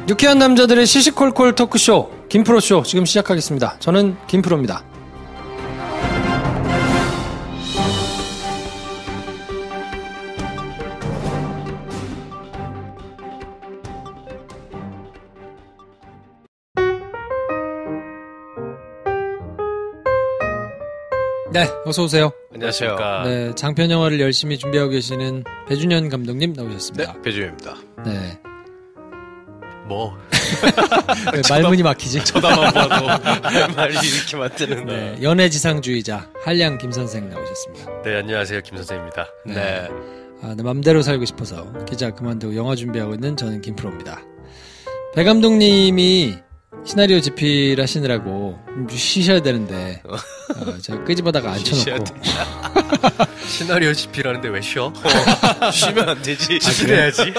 유쾌한 남자들의 시시콜콜 토크쇼 김프로쇼 지금 시작하겠습니다. 저는 김프로입니다. 네, 어서 오세요. 안녕하십니까. 네, 장편 영화를 열심히 준비하고 계시는 배준현 감독님 나오셨습니다. 네, 배준현입니다. 네. 뭐 네, 말문이 막히지. 쳐다만 봐도 할 말이 이렇게 만드는데. 네, 연애지상주의자 한량 김선생 나오셨습니다. 네, 안녕하세요, 김선생입니다. 네. 아, 내 맘대로 살고 싶어서 기자 그만두고 영화 준비하고 있는 저는 김프로입니다. 배 감독님이 시나리오 집필 하시느라고 쉬셔야 되는데 제가 끄집어다가 앉혀놓고 시나리오 집필하는데 왜 쉬어? 쉬면 안 되지. 집필해야지.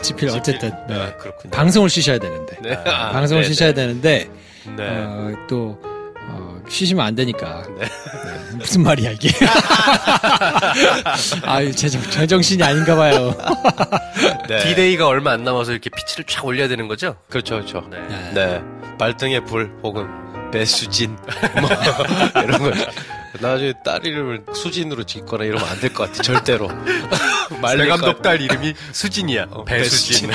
집필 어쨌든 네. 그렇군요. 방송을 쉬셔야 되는데 네. 방송을 네네. 쉬셔야 되는데 네. 또 쉬시면 안 되니까 네. 네, 무슨 말이야 이게. 아유 제정신이 아닌가 봐요. 네. D-Day가 얼마 안 남아서 이렇게 피치를 쫙 올려야 되는 거죠? 그렇죠, 그렇죠. 네. 네. 발등에 불, 혹은 배수진, 뭐, 이런 거. 나중에 딸 이름을 수진으로 짓거나 이러면 안 될 것 같아, 절대로. 배 감독 딸 이름이 수진이야. 배수진.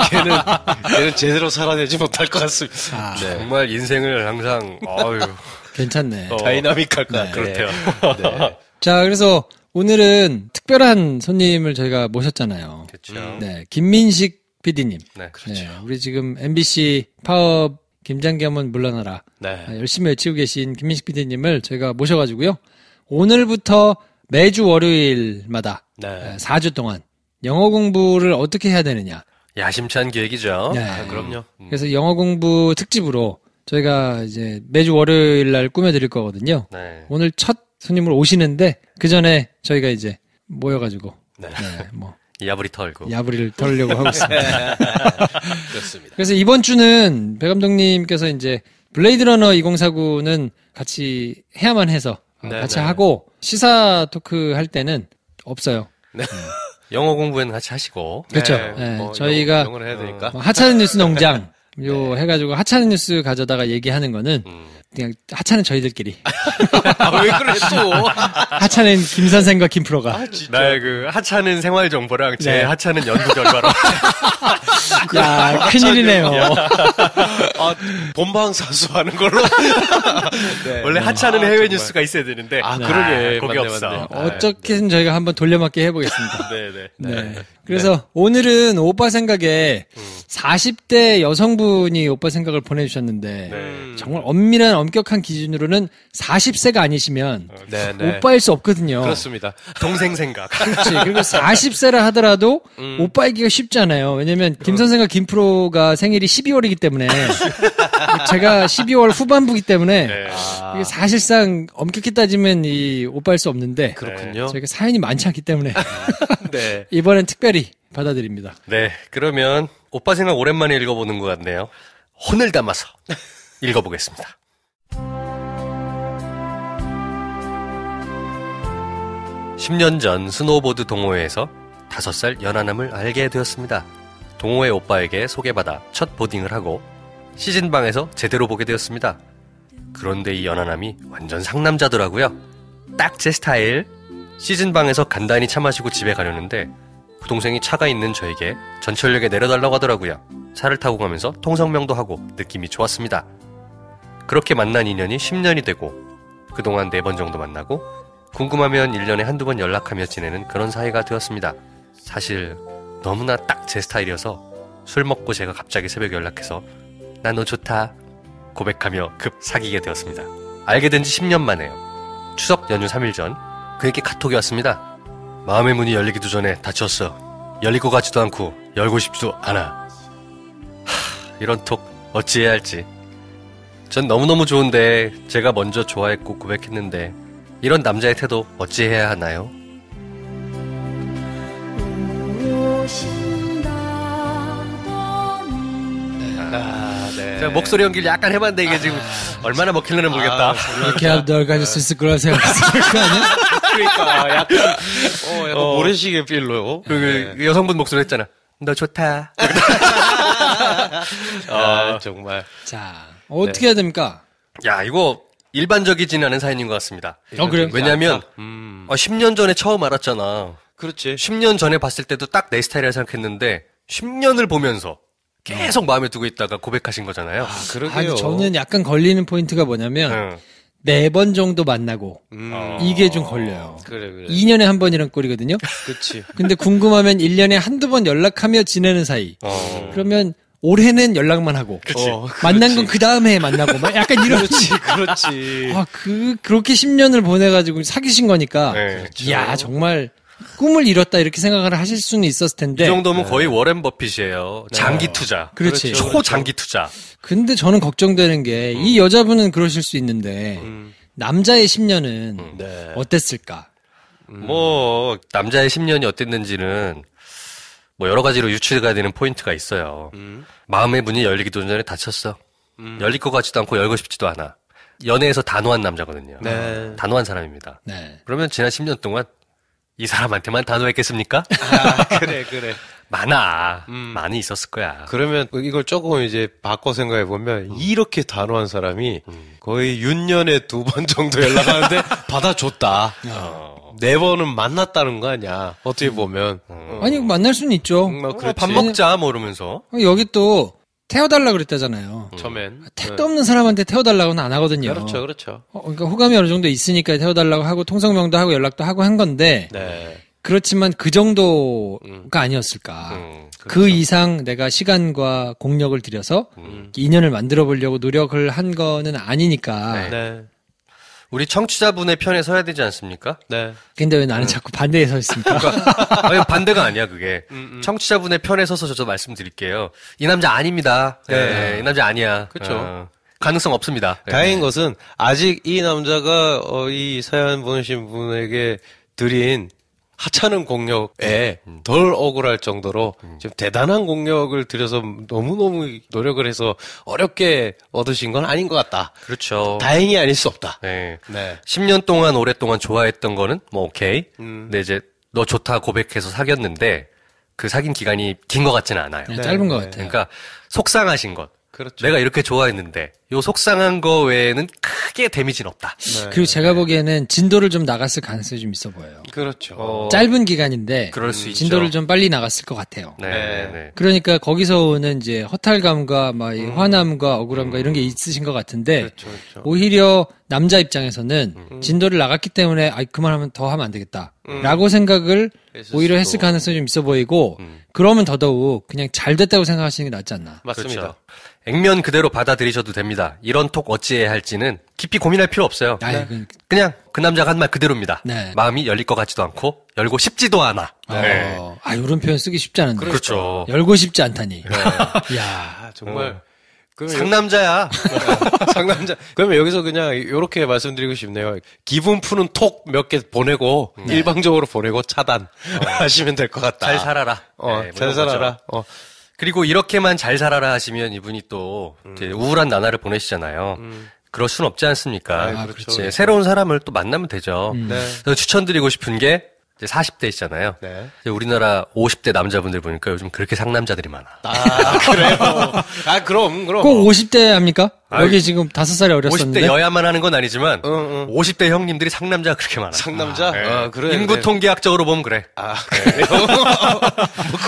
걔는 제대로 살아내지 못할 것 같습니다. 네. 정말 인생을 항상, 괜찮네. 다이나믹할 것 같아요. 그렇대요. 네. 자, 그래서 오늘은 특별한 손님을 저희가 모셨잖아요. 그렇죠. 네, 김민식 PD님. 네. 네, 우리 지금 MBC 파업 김장겸은 물러나라. 네. 열심히 외치고 계신 김민식 PD님을 저희가 모셔가지고요. 오늘부터 매주 월요일마다 네. 4주 동안 영어 공부를 어떻게 해야 되느냐. 야심찬 계획이죠. 네. 그럼요. 그래서 영어 공부 특집으로 저희가 이제 매주 월요일 날 꾸며드릴 거거든요. 네. 오늘 첫 손님으로 오시는데 그 전에 저희가 이제 모여가지고 네. 뭐 야부리 털고. 야부리를 털려고 하고 있습니다. 그렇습니다. 그래서 이번 주는 배 감독님께서 이제 블레이드 러너 2049는 같이 해야만 해서 네, 같이 네. 하고 시사 토크 할 때는 없어요. 영어 공부는 같이 하시고. 그렇죠. 네, 네, 뭐 저희가 영어를 해야 되니까. 뭐 하찮은 뉴스 농장 요 해가지고 하찮은 뉴스 가져다가 얘기하는 거는 그냥 하찮은 저희들끼리. 왜 그래, 또? 하찮은 김 선생과 김 프로가. 나의 그 하찮은 생활 정보랑 제 네. 하찮은 연구 결과로. 야, 큰일이네요. 본방사수 하는 걸로. 네. 원래 하찮은 해외 정말. 뉴스가 있어야 되는데. 그러게. 거기 맞네, 없어. 맞네. 어떻게든 저희가 한번 돌려막기 해보겠습니다. 네네. 네. 그래서 오늘은 오빠 생각에 40대 여성분이 오빠 생각을 보내주셨는데 정말 엄밀한 엄격한 기준으로는 40세가 아니시면 네, 네. 오빠일 수 없거든요. 그렇습니다. 동생 생각. 그렇지. 그리고 40세라 하더라도 오빠이기가 쉽잖아요. 왜냐면 김 선생과 김 프로가 생일이 12월이기 때문에 제가 12월 후반부이기 때문에 네. 이게 사실상 엄격히 따지면 이 오빠일 수 없는데 그렇군요. 저희가 사연이 많지 않기 때문에 네. 이번엔 특별히 받아들입니다. 네. 그러면 오빠 생각 오랜만에 읽어보는 것 같네요. 혼을 담아서 읽어보겠습니다. (10년) 전 스노우보드 동호회에서 5살 연하남을 알게 되었습니다. 동호회 오빠에게 소개받아 첫 보딩을 하고 시즌방에서 제대로 보게 되었습니다. 그런데 이 연하남이 완전 상남자더라고요. 딱 제 스타일. 시즌방에서 간단히 차 마시고 집에 가려는데 그 동생이 차가 있는 저에게 전철역에 내려달라고 하더라고요. 차를 타고 가면서 통성명도 하고 느낌이 좋았습니다. 그렇게 만난 인연이 10년이 되고 그동안 4번 정도 만나고 궁금하면 1년에 한두 번 연락하며 지내는 그런 사이가 되었습니다. 사실 너무나 딱 제 스타일이어서 술 먹고 제가 갑자기 새벽에 연락해서 나 너 좋다 고백하며 급 사귀게 되었습니다. 알게 된 지 10년 만에요. 추석 연휴 3일 전 그에게 카톡이 왔습니다. 마음의 문이 열리기도 전에 닫혔어. 열리고 가지도 않고 열고 싶지도 않아. 이런 톡 어찌해야 할지. 전 너무너무 좋은데 제가 먼저 좋아했고 고백했는데 이런 남자의 태도 어찌해야 하나요? 네. 제가 목소리 연기를 약간 해봤는데 이게 지금 얼마나 먹힐려나 모르겠다. 이렇게 하면 널 가질 수 있을 거라 생각했을 거 아니야? 그러니까 약간 모래시계 필로요. 그 여성분 목소리 했잖아. 너 좋다. 정말. 자, 어떻게 해야 됩니까? 야, 이거 일반적이진 않은 사연인 것 같습니다. 그래요? 왜냐면 10년 전에 처음 알았잖아. 그렇지. 10년 전에 봤을 때도 딱 내 스타일이라 생각했는데 10년을 보면서 계속 마음에 두고 있다가 고백하신 거잖아요. 그러게요. 저는 약간 걸리는 포인트가 뭐냐면 4번 정도 만나고 이게 좀 걸려요. 그래. 2년에 한 번이란 꼴이거든요. 그치. 근데 궁금하면 1년에 한두 번 연락하며 지내는 사이. 그러면 올해는 연락만 하고 만난 건 그 다음에 만나고 막 약간 이런. 그렇지. 그렇게 10년을 보내가지고 사귀신 거니까. 네. 이야 정말 꿈을 이뤘다 이렇게 생각을 하실 수는 있었을 텐데. 이 정도면 거의 워렌 버핏이에요. 장기 투자. 그렇지. 초장기 투자. 근데 저는 걱정되는 게 이 여자분은 그러실 수 있는데 남자의 10년은 어땠을까? 뭐 남자의 10년이 어땠는지는 뭐 여러 가지로 유추가 되는 포인트가 있어요. 마음의 문이 열리기도 전에 닫혔어. 열릴 것 같지도 않고 열고 싶지도 않아. 연애에서 단호한 남자거든요. 네. 단호한 사람입니다. 네. 그러면 지난 10년 동안 이 사람한테만 단호했겠습니까? 그래. 많이 있었을 거야. 그러면 이걸 조금 이제 바꿔 생각해 보면 이렇게 단호한 사람이 거의 윤년에 2번 정도 연락하는데 받아줬다. 4번은 만났다는 거 아니야? 어떻게 보면. 아니 만날 수는 있죠. 밥 먹자 뭐 이러면서. 여기 또 태워달라 그랬다잖아요. 처음엔. 택도 없는 사람한테 태워달라고는 안 하거든요. 그렇죠. 그러니까 호감이 어느 정도 있으니까 태워달라고 하고 통성명도 하고 연락도 하고 한 건데 그렇지만 그 정도가 아니었을까. 그 이상 내가 시간과 공력을 들여서 인연을 만들어 보려고 노력을 한 거는 아니니까. 네. 우리 청취자분의 편에 서야 되지 않습니까? 네. 근데 왜 나는 자꾸 반대에 서 있습니까? 아니, 반대가 아니야, 그게. 청취자분의 편에 서서 저도 말씀드릴게요. 이 남자 아닙니다. 네. 이 남자 아니야. 그렇죠. 가능성 없습니다. 다행인 것은 아직 이 남자가 이 사연 보내신 분에게 드린 하찮은 공력에 덜 억울할 정도로 좀 대단한 공력을 들여서 너무너무 노력을 해서 어렵게 얻으신 건 아닌 것 같다. 그렇죠. 다행히 아닐 수 없다. 네. 10년 동안 오랫동안 좋아했던 거는 뭐 오케이. 근데 이제 너 좋다 고백해서 사귀었는데 그 사귄 기간이 긴 것 같지는 않아요. 짧은 것 같아요. 그러니까 속상하신 것. 그렇죠. 내가 이렇게 좋아했는데 요 속상한 거 외에는 크게 데미지는 없다. 그리고 제가 보기에는 진도를 좀 나갔을 가능성이 좀 있어 보여요. 그렇죠. 짧은 기간인데 그럴 수 있죠. 진도를 좀 빨리 나갔을 것 같아요. 네. 그러니까 거기서 오는 이제 허탈감과 막 이 화남과 억울함과 이런 게 있으신 것 같은데 그렇죠. 오히려 남자 입장에서는 진도를 나갔기 때문에 그만하면 더 하면 안 되겠다라고 생각을 오히려 했을 가능성이 좀 있어 보이고 그러면 더더욱 그냥 잘 됐다고 생각하시는 게 낫지 않나. 맞습니다. 그렇죠. 액면 그대로 받아들이셔도 됩니다. 이런 톡 어찌해야 할지는 깊이 고민할 필요 없어요. 그냥 그 남자가 한 말 그대로입니다. 네. 마음이 열릴 것 같지도 않고 열고 싶지도 않아. 이런 표현 쓰기 쉽지 않은데. 그렇죠. 열고 싶지 않다니. 이야, 정말. 상남자야. 상남자. 그러면 여기서 그냥 이렇게 말씀드리고 싶네요. 기분 푸는 톡 몇 개 보내고 일방적으로 보내고 차단 하시면 될 것 같다. 잘 살아라. 잘 살아라. 그리고 이렇게만 잘 살아라 하시면 이분이 또 이제 우울한 나날을 보내시잖아요. 그럴 순 없지 않습니까? 그렇죠. 새로운 사람을 또 만나면 되죠. 그래서 추천드리고 싶은 게 이제 40대시잖아요. 네. 우리나라 50대 남자분들 보니까 요즘 그렇게 상남자들이 많아. 그래요? 그럼. 꼭 50대 합니까? 여기 지금 5살이 어렸었는데. 50대 여야만 하는 건 아니지만 50대 형님들이 상남자가 그렇게 많아. 상남자? 그래. 인구 통계학적으로 보면 그래. 그래요?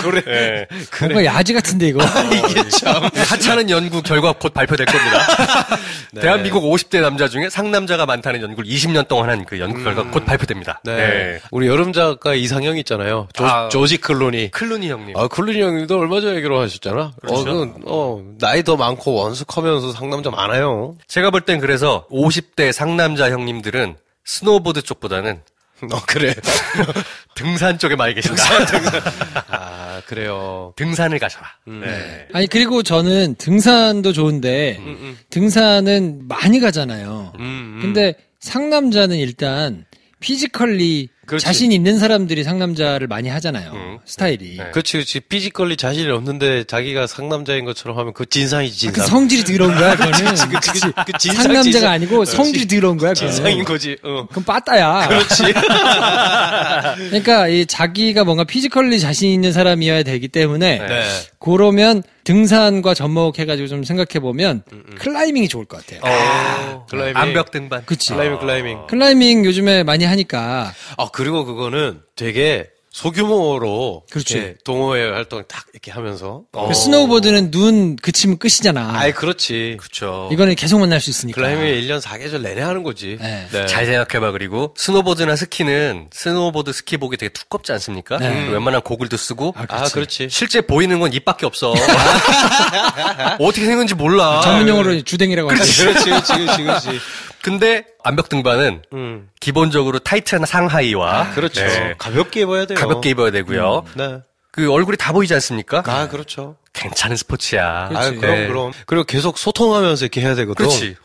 그래. 뭔가 야지 같은데 이거. 이게 참. 하찮은 연구 결과 곧 발표될 겁니다. 대한민국 50대 남자 중에 상남자가 많다는 연구를 20년 동안 한 그 연구 결과 곧 발표됩니다. 우리 여름 작가 이상형 있잖아요. 조지 클루니. 클루니 형님. 클루니 형님도 얼마 전에 결혼하셨잖아. 그렇죠. 나이 더 많고 원숙하면서 상남자 많아요. 제가 볼 땐 그래서 50대 상남자 형님들은 스노보드 쪽보다는 그래. 등산 쪽에 많이 계신다. 등산. 그래요. 등산을 가셔라. 아니 그리고 저는 등산도 좋은데 등산은 많이 가잖아요. 근데 상남자는 일단 피지컬리 그렇지. 자신 있는 사람들이 상남자를 많이 하잖아요. 스타일이. 네. 그렇지. 피지컬리 자신이 없는데 자기가 상남자인 것처럼 하면 그 진상이지, 진상. 그 성질이 더러운 거야, 그거는. 그치. 그 진상, 상남자가 진상. 아니고 성질이 더러운 거야, 그거는. 진상인 거지. 그럼 빠따야. 그렇지. 그러니까 이 자기가 뭔가 피지컬리 자신 있는 사람이어야 되기 때문에 네. 그러면 등산과 접목해가지고 좀 생각해보면 클라이밍이 좋을 것 같아요. 클라이밍. 암벽 등반. 그치. 클라이밍. 클라이밍 요즘에 많이 하니까. 그리고 그거는 되게 소규모로 그렇지. 이렇게 동호회 활동 딱 이렇게 하면서 그 스노우보드는 눈 그치면 끝이잖아. 아이 그렇지. 그렇죠. 이거는 계속 만날 수 있으니까. 클라이밍 1년 4계절 내내 하는 거지. 네. 네. 잘 생각해봐. 그리고 스노보드나 스키는 스노보드 스키복이 되게 두껍지 않습니까? 네. 웬만한 고글도 쓰고 그렇지. 실제 보이는 건 입밖에 없어. 어떻게 생겼는지 몰라. 전문용어로 주댕이라고 하죠. 그렇지. 근데 암벽 등반은 기본적으로 타이트한 상하이와 그렇죠. 네. 가볍게 입어야 돼요. 가볍게 입어야 되고요. 네. 그 얼굴이 다 보이지 않습니까? 그렇죠. 괜찮은 스포츠야. 그렇지. 그럼. 그리고 계속 소통하면서 이렇게 해야 되거든. 그렇지.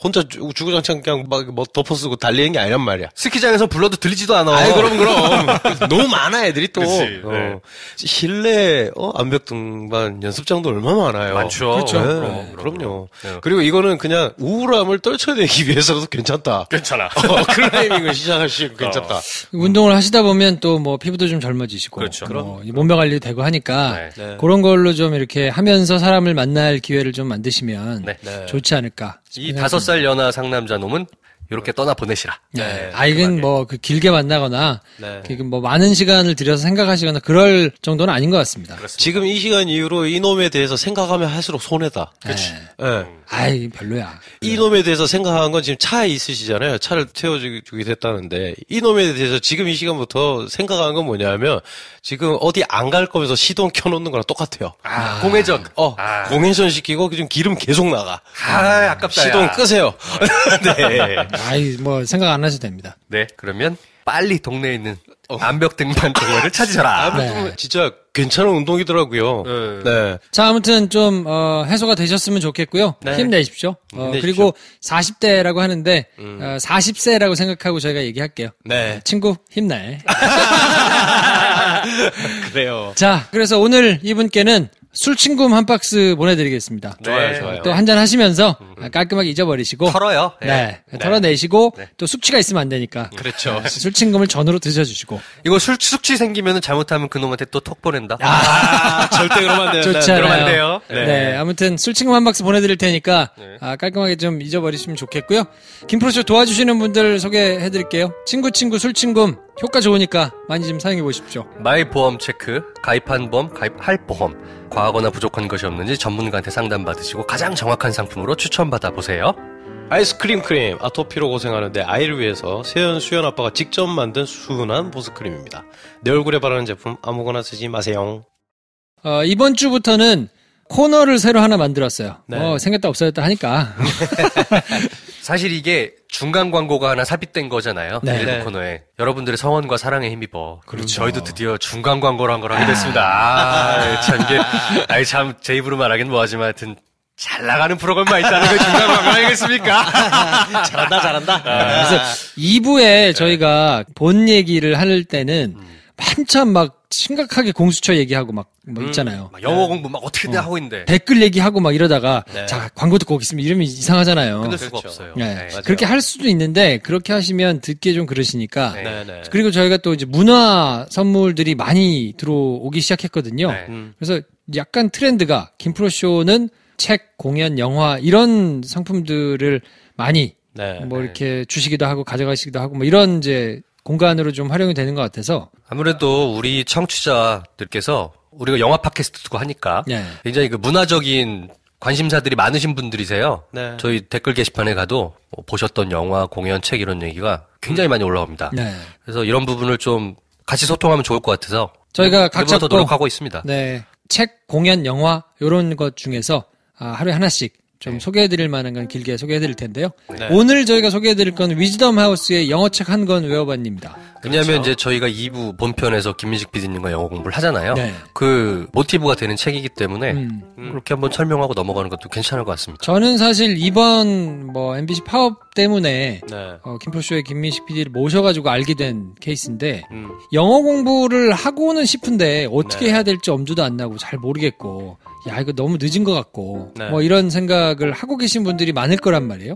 혼자 주구장창 그냥 막 뭐 덮어쓰고 달리는 게 아니란 말이야. 스키장에서 불러도 들리지도 않아. 그럼. 너무 많아, 애들이 또. 그치, 네. 실내, 암벽 등반 연습장도 얼마나 많아요. 많죠. 그렇죠. 네, 그럼요. 네. 그리고 이거는 그냥 우울함을 떨쳐내기 위해서도 괜찮다. 괜찮아. 클라이밍을 시작할 수 있고 괜찮다. 운동을 하시다 보면 또 뭐 피부도 좀 젊어지시고. 그렇죠. 뭐 몸매 관리도 되고 하니까. 네. 그런 걸로 좀 이렇게 하면서 사람을 만날 기회를 좀 만드시면 네. 좋지 않을까. 이 5살 연하 상남자 놈은 이렇게 떠나 보내시라. 네. 이건 뭐 그 길게 만나거나 네. 뭐 많은 시간을 들여서 생각하시거나 그럴 정도는 아닌 것 같습니다. 지금 이 시간 이후로 이놈에 대해서 생각하면 할수록 손해다. 그치. 네. 아이, 별로야. 이놈에 대해서 생각한 건 지금 차에 있으시잖아요. 차를 태워주게 됐다는데 이놈에 대해서 지금 이 시간부터 생각한 건 뭐냐면 지금 어디 안 갈 거면서 시동 켜놓는 거랑 똑같아요. 공회전. 공회전 시키고 지금 기름 계속 나가. 아깝다. 시동 끄세요. 네. 아이, 뭐 생각 안 하셔도 됩니다. 네, 그러면 빨리 동네에 있는 암벽 등반 동호회를 찾으셔라. 네. 진짜 괜찮은 운동이더라고요. 네. 자, 아무튼 좀 해소가 되셨으면 좋겠고요. 네. 힘내십시오. 힘내십시오. 그리고 40대라고 하는데 40세라고 생각하고 저희가 얘기할게요. 네. 친구 힘내. 그래요. 자, 그래서 오늘 이분께는 술친굼 한 박스 보내드리겠습니다. 좋아요. 또 한잔 하시면서 깔끔하게 잊어버리시고 털어요. 네. 털어내시고 또 숙취가 있으면 안 되니까 그렇죠. 술친굼을 전으로 드셔주시고 이거 숙취 생기면 잘못하면 그놈한테 또 톡 보낸다. 절대 그러면 안 돼요. 좋지 않아요. 그러면 안 돼요. 네. 아무튼 술친굼 한 박스 보내드릴 테니까 깔끔하게 좀 잊어버리시면 좋겠고요. 김프로쇼 도와주시는 분들 소개해드릴게요. 친구 술친굼 효과 좋으니까 많이 좀 사용해 보십시오. 마이 보험 체크, 가입한 보험, 가입할 보험, 과하거나 부족한 것이 없는지 전문가한테 상담받으시고 가장 정확한 상품으로 추천받아 보세요. 아이스크림 크림, 아토피로 고생하는데 아이를 위해서 세연, 수연 아빠가 직접 만든 순한 보습크림입니다. 내 얼굴에 바르는 제품 아무거나 쓰지 마세요. 이번 주부터는 코너를 새로 하나 만들었어요. 네. 생겼다 없어졌다 하니까. 사실 이게 중간 광고가 하나 삽입된 거잖아요. 네. 일부 코너에. 여러분들의 성원과 사랑에 힘입어. 그렇죠. 저희도 드디어 중간 광고를 한 걸 하게 됐습니다. 참 이게, 참 제 입으로 말하긴 뭐하지만 하여튼 잘 나가는 프로그램만 있다는 게 중간 광고 아니겠습니까? 잘한다. 그래서 2부에 저희가 본 얘기를 할 때는 한참 막 심각하게 공수처 얘기하고 막 있잖아요. 막 영어 공부 막 어떻게든 하고 있는데. 댓글 얘기하고 막 이러다가 네. 자, 광고 듣고 오겠습니다. 이러면 이상하잖아요. 끊을 수가 그렇죠. 없어요. 네. 네. 그렇게 할 수도 있는데 그렇게 하시면 듣기 좀 그러시니까. 네. 네네. 그리고 저희가 또 이제 문화 선물들이 많이 들어오기 시작했거든요. 네. 그래서 약간 트렌드가 김프로쇼는 책, 공연, 영화 이런 상품들을 많이 네. 뭐 이렇게 주시기도 하고 가져가시기도 하고 뭐 이런 이제 공간으로 좀 활용이 되는 것 같아서. 아무래도 우리 청취자들께서 우리가 영화 팟캐스트도 하니까 네. 굉장히 그 문화적인 관심사들이 많으신 분들이세요. 네. 저희 댓글 게시판에 가도 보셨던 영화, 공연, 책 이런 얘기가 굉장히 많이 올라옵니다. 네. 그래서 이런 부분을 좀 같이 소통하면 좋을 것 같아서 저희가 각자 더 노력하고 있습니다. 네. 책, 공연, 영화 이런 것 중에서 하루에 하나씩 좀 소개해드릴 만한 건 길게 소개해드릴 텐데요. 네. 오늘 저희가 소개해드릴 건 위즈덤 하우스의 영어책 한 권 외워봤입니다. 왜냐하면 그렇죠. 이제 저희가 2부 본편에서 김민식 PD님과 영어 공부를 하잖아요. 네. 그 모티브가 되는 책이기 때문에 그렇게 한번 설명하고 넘어가는 것도 괜찮을 것 같습니다. 저는 사실 이번 뭐 MBC 파업 때문에 네. 김프로쇼의 김민식 PD를 모셔가지고 알게 된 케이스인데 영어 공부를 하고는 싶은데 어떻게 네. 해야 될지 엄두도 안 나고 잘 모르겠고 야 이거 너무 늦은 것 같고 네. 뭐 이런 생각을 하고 계신 분들이 많을 거란 말이에요.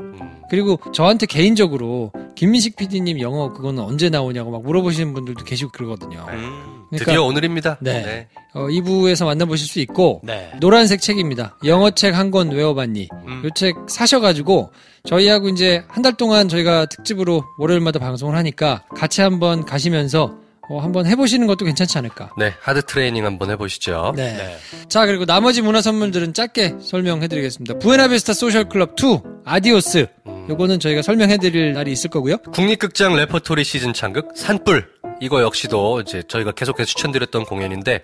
그리고 저한테 개인적으로 김민식 PD님 영어 그거는 언제 나오냐고 막 물어보시는 분들도 계시고 그러거든요. 그러니까 드디어 오늘입니다. 네. 2부에서 만나보실 수 있고 네. 노란색 책입니다. 영어책 한 권 외워봤니. 이 책 사셔가지고 저희하고 이제 한 달 동안 저희가 특집으로 월요일마다 방송을 하니까 같이 한번 가시면서 한번 해보시는 것도 괜찮지 않을까. 네, 하드 트레이닝 한번 해보시죠. 네. 네. 자, 그리고 나머지 문화 선물들은 짧게 설명해드리겠습니다. 부에나비스타 소셜클럽 2 아디오스. 요거는 저희가 설명해드릴 날이 있을 거고요. 국립극장 레퍼토리 시즌 창극 산불. 이거 역시도 이제 저희가 계속해서 추천드렸던 공연인데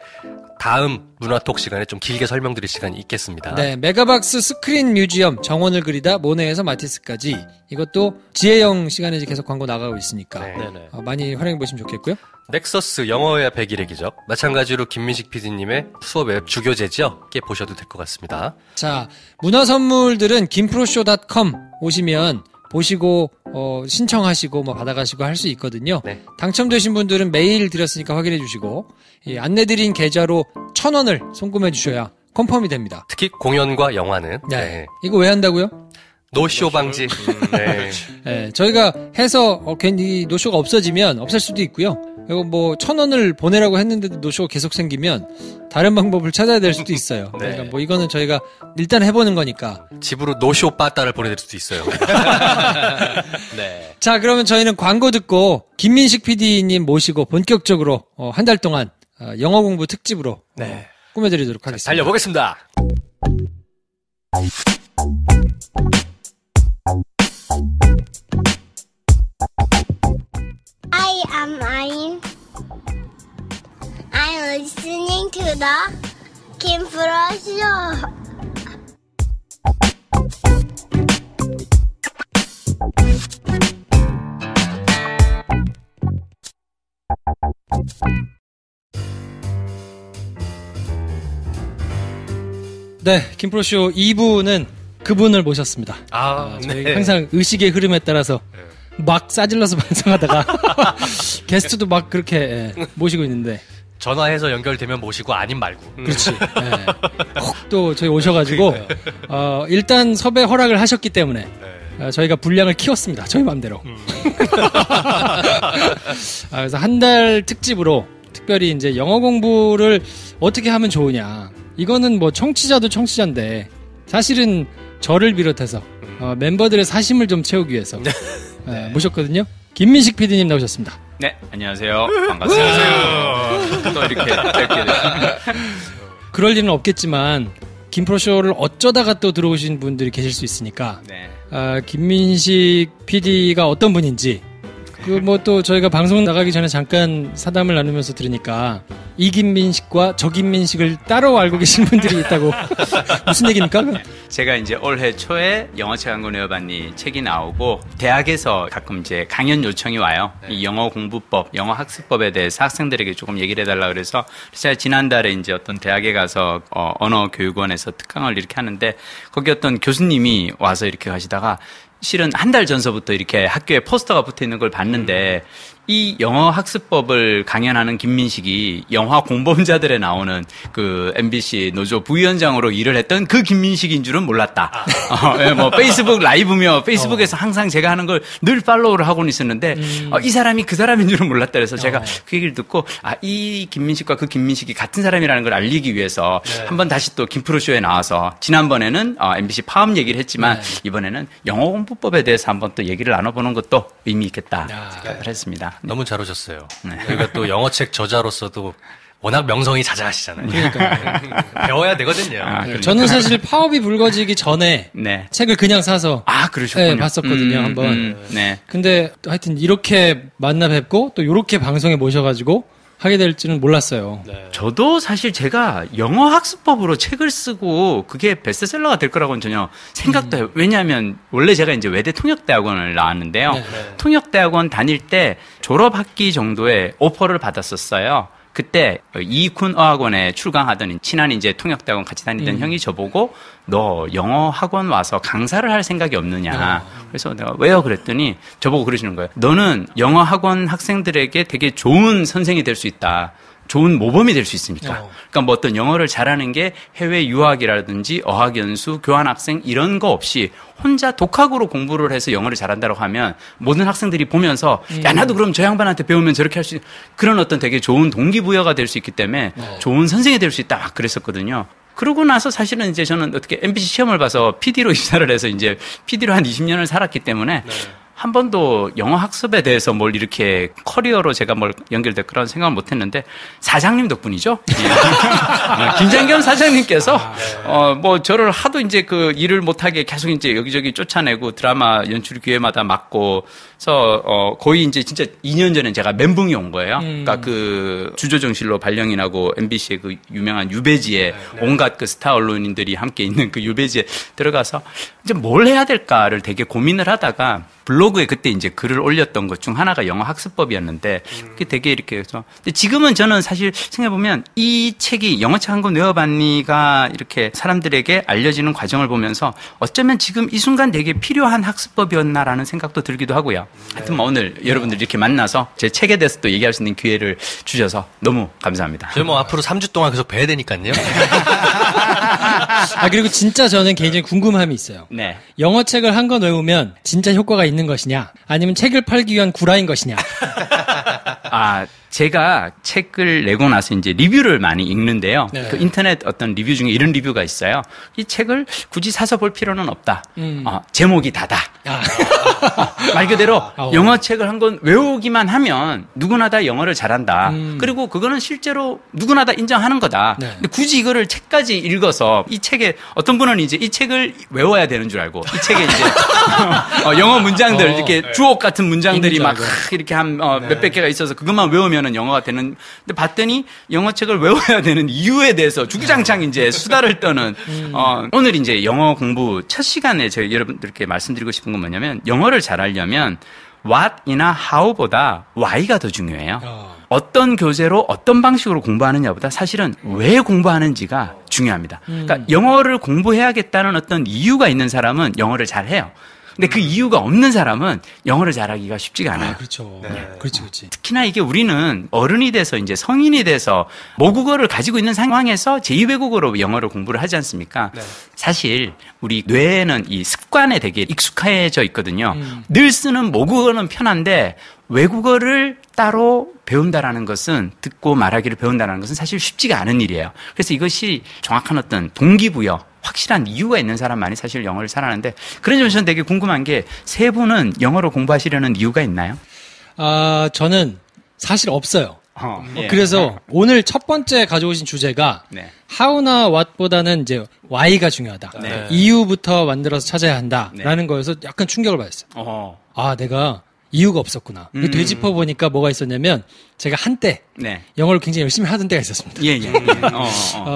다음 문화톡 시간에 좀 길게 설명드릴 시간이 있겠습니다. 네, 메가박스 스크린 뮤지엄 정원을 그리다 모네에서 마티스까지 이것도 지혜영 시간에 이제 계속 광고 나가고 있으니까 네. 네네. 많이 활용해 보시면 좋겠고요. 넥서스 영어회화 100일의 기적. 마찬가지로 김민식 PD님의 수업의 주교재죠. 꽤 보셔도 될 것 같습니다. 자, 문화 선물들은 김프로쇼.com 오시면 보시고 신청하시고 뭐 받아가시고 할 수 있거든요. 네. 당첨되신 분들은 메일 드렸으니까 확인해 주시고 안내드린 계좌로 1,000원을 송금해 주셔야 컨펌이 됩니다. 특히 공연과 영화는 네. 이거 왜 한다고요? 노쇼 방지. 네. 네, 저희가 해서 괜히 노쇼가 없어지면 없을 수도 있고요. 그리고 뭐 1,000원을 보내라고 했는데도 노쇼가 계속 생기면 다른 방법을 찾아야 될 수도 있어요. 네. 그러니까 뭐 이거는 저희가 일단 해보는 거니까. 집으로 노쇼 빠따를 보내드릴 수도 있어요. 네. 자, 그러면 저희는 광고 듣고 김민식 PD님 모시고 본격적으로 한 달 동안 영어 공부 특집으로 네. 꾸며드리도록 하겠습니다. 달려보겠습니다. I am Ayn. I'm listening to the Kim Pro Show. 네, 김프로쇼 2부는 그분을 모셨습니다. 저희가 항상 의식의 흐름에 따라서 막 싸질러서 방송하다가 게스트도 막 그렇게 모시고 있는데 전화해서 연결되면 모시고 아님 말고. 그렇지. 혹 또 저희 오셔가지고 일단 섭외 허락을 하셨기 때문에 저희가 분량을 키웠습니다. 저희 마음대로. 그래서 한 달 특집으로 특별히 이제 영어 공부를 어떻게 하면 좋으냐. 이거는 뭐 청취자도 청취자인데 사실은 저를 비롯해서 멤버들의 사심을 좀 채우기 위해서 모셨거든요. 김민식 PD님 나오셨습니다. 네, 안녕하세요. 반갑습니다. 또 이렇게 짧게 그럴 일은 없겠지만 김프로쇼를 어쩌다가 또 들어오신 분들이 계실 수 있으니까 네. 김민식 PD가 어떤 분인지 그 뭐 또 저희가 방송 나가기 전에 잠깐 사담을 나누면서 들으니까 이 김민식과 저 김민식을 따로 알고 계신 분들이 있다고 무슨 얘기입니까? 제가 이제 올해 초에 영어책 한 권 외워봤니 책이 나오고 대학에서 가끔 이제 강연 요청이 와요. 이 영어 공부법, 영어 학습법에 대해서 학생들에게 조금 얘기를 해달라 그래서 제가 지난달에 이제 어떤 대학에 가서 언어교육원에서 특강을 이렇게 하는데 거기 어떤 교수님이 와서 이렇게 하시다가 실은 한 달 전서부터 이렇게 학교에 포스터가 붙어 있는 걸 봤는데 이 영어 학습법을 강연하는 김민식이 영화 공범자들에 나오는 그 MBC 노조 부위원장으로 일을 했던 그 김민식인 줄은 몰랐다. 뭐 페이스북 라이브며 페이스북에서 항상 제가 하는 걸 늘 팔로우를 하고는 있었는데 이 사람이 그 사람인 줄은 몰랐다. 그래서 제가 그 얘기를 듣고 이 김민식과 그 김민식이 같은 사람이라는 걸 알리기 위해서 한번 다시 또 김프로쇼에 나와서 지난번에는 MBC 파업 얘기를 했지만 이번에는 영어 공부법에 대해서 한번 또 얘기를 나눠보는 것도 의미 있겠다 생각을 했습니다. 너무 잘 오셨어요. 저희가 또 영어책 저자로서도 워낙 명성이 자자하시잖아요. 그러니까 배워야 되거든요. 저는 사실 파업이 불거지기 전에 네. 책을 그냥 사서 그러셨군요. 봤었거든요. 한번. 네. 근데 하여튼 이렇게 만나 뵙고 또 이렇게 방송에 모셔가지고 하게 될지는 몰랐어요. 네. 저도 사실 제가 영어 학습법으로 책을 쓰고 그게 베스트셀러가 될 거라고는 전혀 생각도 해요. 왜냐하면 원래 제가 이제 외대 통역대학원을 나왔는데요. 네. 통역대학원 다닐 때 졸업학기 정도에 오퍼를 받았었어요. 그때 이군 어학원에 출강하던 친한 이제 통역대학원 같이 다니던 형이 저보고 너 영어 학원 와서 강사를 할 생각이 없느냐. 그래서 내가 왜요? 그랬더니 저보고 그러시는 거예요. 너는 영어 학원 학생들에게 되게 좋은 선생이 될 수 있다. 좋은 모범이 될 수 있으니까. 그러니까 뭐 어떤 영어를 잘하는 게 해외 유학이라든지 어학연수, 교환학생 이런 거 없이 혼자 독학으로 공부를 해서 영어를 잘한다고 하면 모든 학생들이 보면서 야 나도 그럼 저 양반한테 배우면 저렇게 할 수 그런 어떤 되게 좋은 동기부여가 될 수 있기 때문에 좋은 선생이 될 수 있다 막 그랬었거든요. 그러고 나서 사실은 이제 저는 어떻게 MBC 시험을 봐서 PD로 입사를 해서 이제 PD로 한 20년을 살았기 때문에 한 번도 영어 학습에 대해서 뭘 이렇게 커리어로 제가 뭘 연결될 거라는 생각은 못 했는데 사장님 덕분이죠. 예. 김장겸 사장님께서 뭐 저를 하도 이제 그 일을 못하게 계속 이제 여기저기 쫓아내고 드라마 연출 기회마다 맡고 그래서 거의 이제 진짜 2년 전에 제가 멘붕이 온 거예요. 그러니까 그 주조정실로 발령이 나고 MBC의 그 유명한 유배지에 온갖 그 스타 언론인들이 함께 있는 그 유배지에 들어가서 이제 뭘 해야 될까를 되게 고민을 하다가 블로그에 그때 이제 글을 올렸던 것 중 하나가 영어 학습법이었는데 그게 되게 이렇게 해서 근데 지금은 저는 사실 생각해보면 이 책이 영어책 한 권 외워봤니가 이렇게 사람들에게 알려지는 과정을 보면서 어쩌면 지금 이 순간 되게 필요한 학습법이었나라는 생각도 들기도 하고요. 하여튼 뭐 오늘 여러분들 이렇게 만나서 제 책에 대해서 또 얘기할 수 있는 기회를 주셔서 너무 감사합니다. 저희 뭐 앞으로 3주 동안 계속 뵈야 되니까요. 아, 그리고 진짜 저는 개인적인 궁금함이 있어요. 네. 영어책을 한 권 외우면 진짜 효과가 있는 것이냐, 아니면 책을 팔기 위한 구라인 것이냐. 아, 제가 책을 내고 나서 이제 리뷰를 많이 읽는데요. 네. 그 인터넷 어떤 리뷰 중에 이런 리뷰가 있어요. 이 책을 굳이 사서 볼 필요는 없다. 제목이 다다. 말 그대로 영어 책을 한 권 외우기만 하면 누구나 다 영어를 잘한다. 그리고 그거는 실제로 누구나 다 인정하는 거다. 네. 근데 굳이 이거를 책까지 읽어서 이 책에 어떤 분은 이제 이 책을 외워야 되는 줄 알고 이 책에 이제 영어 문장들 이렇게 주옥 같은 문장들이 막 이렇게 한 몇백 개가 있어서 그것만 외우면은 영어가 되는. 근데 봤더니 영어책을 외워야 되는 이유에 대해서 주구장창 이제 수다를 떠는. 오늘 이제 영어 공부 첫 시간에 제가 여러분들께 말씀드리고 싶은 건 뭐냐면 영어를 잘하려면 what이나 how보다 why가 더 중요해요. 어떤 교재로 어떤 방식으로 공부하느냐보다 사실은 왜 공부하는지가 중요합니다. 그러니까 영어를 공부해야겠다는 어떤 이유가 있는 사람은 영어를 잘해요. 근데 그 이유가 없는 사람은 영어를 잘하기가 쉽지가 않아요. 아, 그렇죠. 네. 그렇지. 특히나 이게 우리는 어른이 돼서 이제 성인이 돼서 모국어를 가지고 있는 상황에서 제2외국어로 영어를 공부를 하지 않습니까? 네. 사실 우리 뇌에는 이 습관에 되게 익숙해져 있거든요. 늘 쓰는 모국어는 편한데 외국어를 따로 배운다라는 것은 듣고 말하기를 배운다는 것은 사실 쉽지가 않은 일이에요. 그래서 이것이 정확한 어떤 동기부여 확실한 이유가 있는 사람만이 사실 영어를 잘하는데 그런 점에서 저는 되게 궁금한 게 세 분은 영어로 공부하시려는 이유가 있나요? 아, 저는 사실 없어요. 예. 그래서 오늘 첫 번째 가져오신 주제가 네. how나 what보다는 이제 why가 중요하다. 네. 이유부터 만들어서 찾아야 한다라는 네. 거여서 약간 충격을 받았어요. 아, 내가 이유가 없었구나. 되짚어 보니까 뭐가 있었냐면 제가 한때 네. 영어를 굉장히 열심히 하던 때가 있었습니다. 예.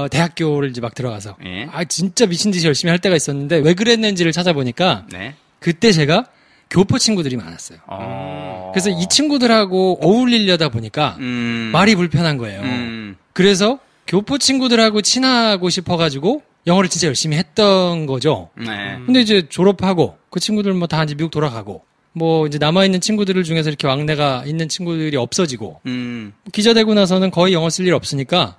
대학교를 이제 막 들어가서 예. 아, 진짜 미친 듯이 열심히 할 때가 있었는데 왜 그랬는지를 찾아보니까 네. 그때 제가 교포 친구들이 많았어요. 그래서 이 친구들하고 어울리려다 보니까 말이 불편한 거예요. 그래서 교포 친구들하고 친하고 싶어가지고 영어를 진짜 열심히 했던 거죠. 네. 근데 이제 졸업하고 그 친구들 뭐 다 이제 미국 돌아가고 뭐 이제 남아있는 친구들 중에서 이렇게 왕래가 있는 친구들이 없어지고 기자 되고 나서는 거의 영어 쓸 일 없으니까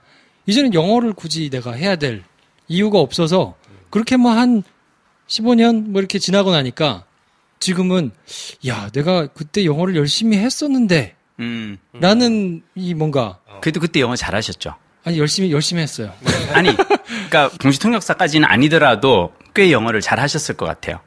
이제는 영어를 굳이 내가 해야 될 이유가 없어서 그렇게 뭐 한 15년 뭐 이렇게 지나고 나니까 지금은 야, 내가 그때 영어를 열심히 했었는데 라는 이 뭔가 그래도 그때 영어 잘하셨죠? 아니 열심히 했어요. 아니, 그러니까 동시통역사까지는 아니더라도 꽤 영어를 잘 하셨을 것 같아요.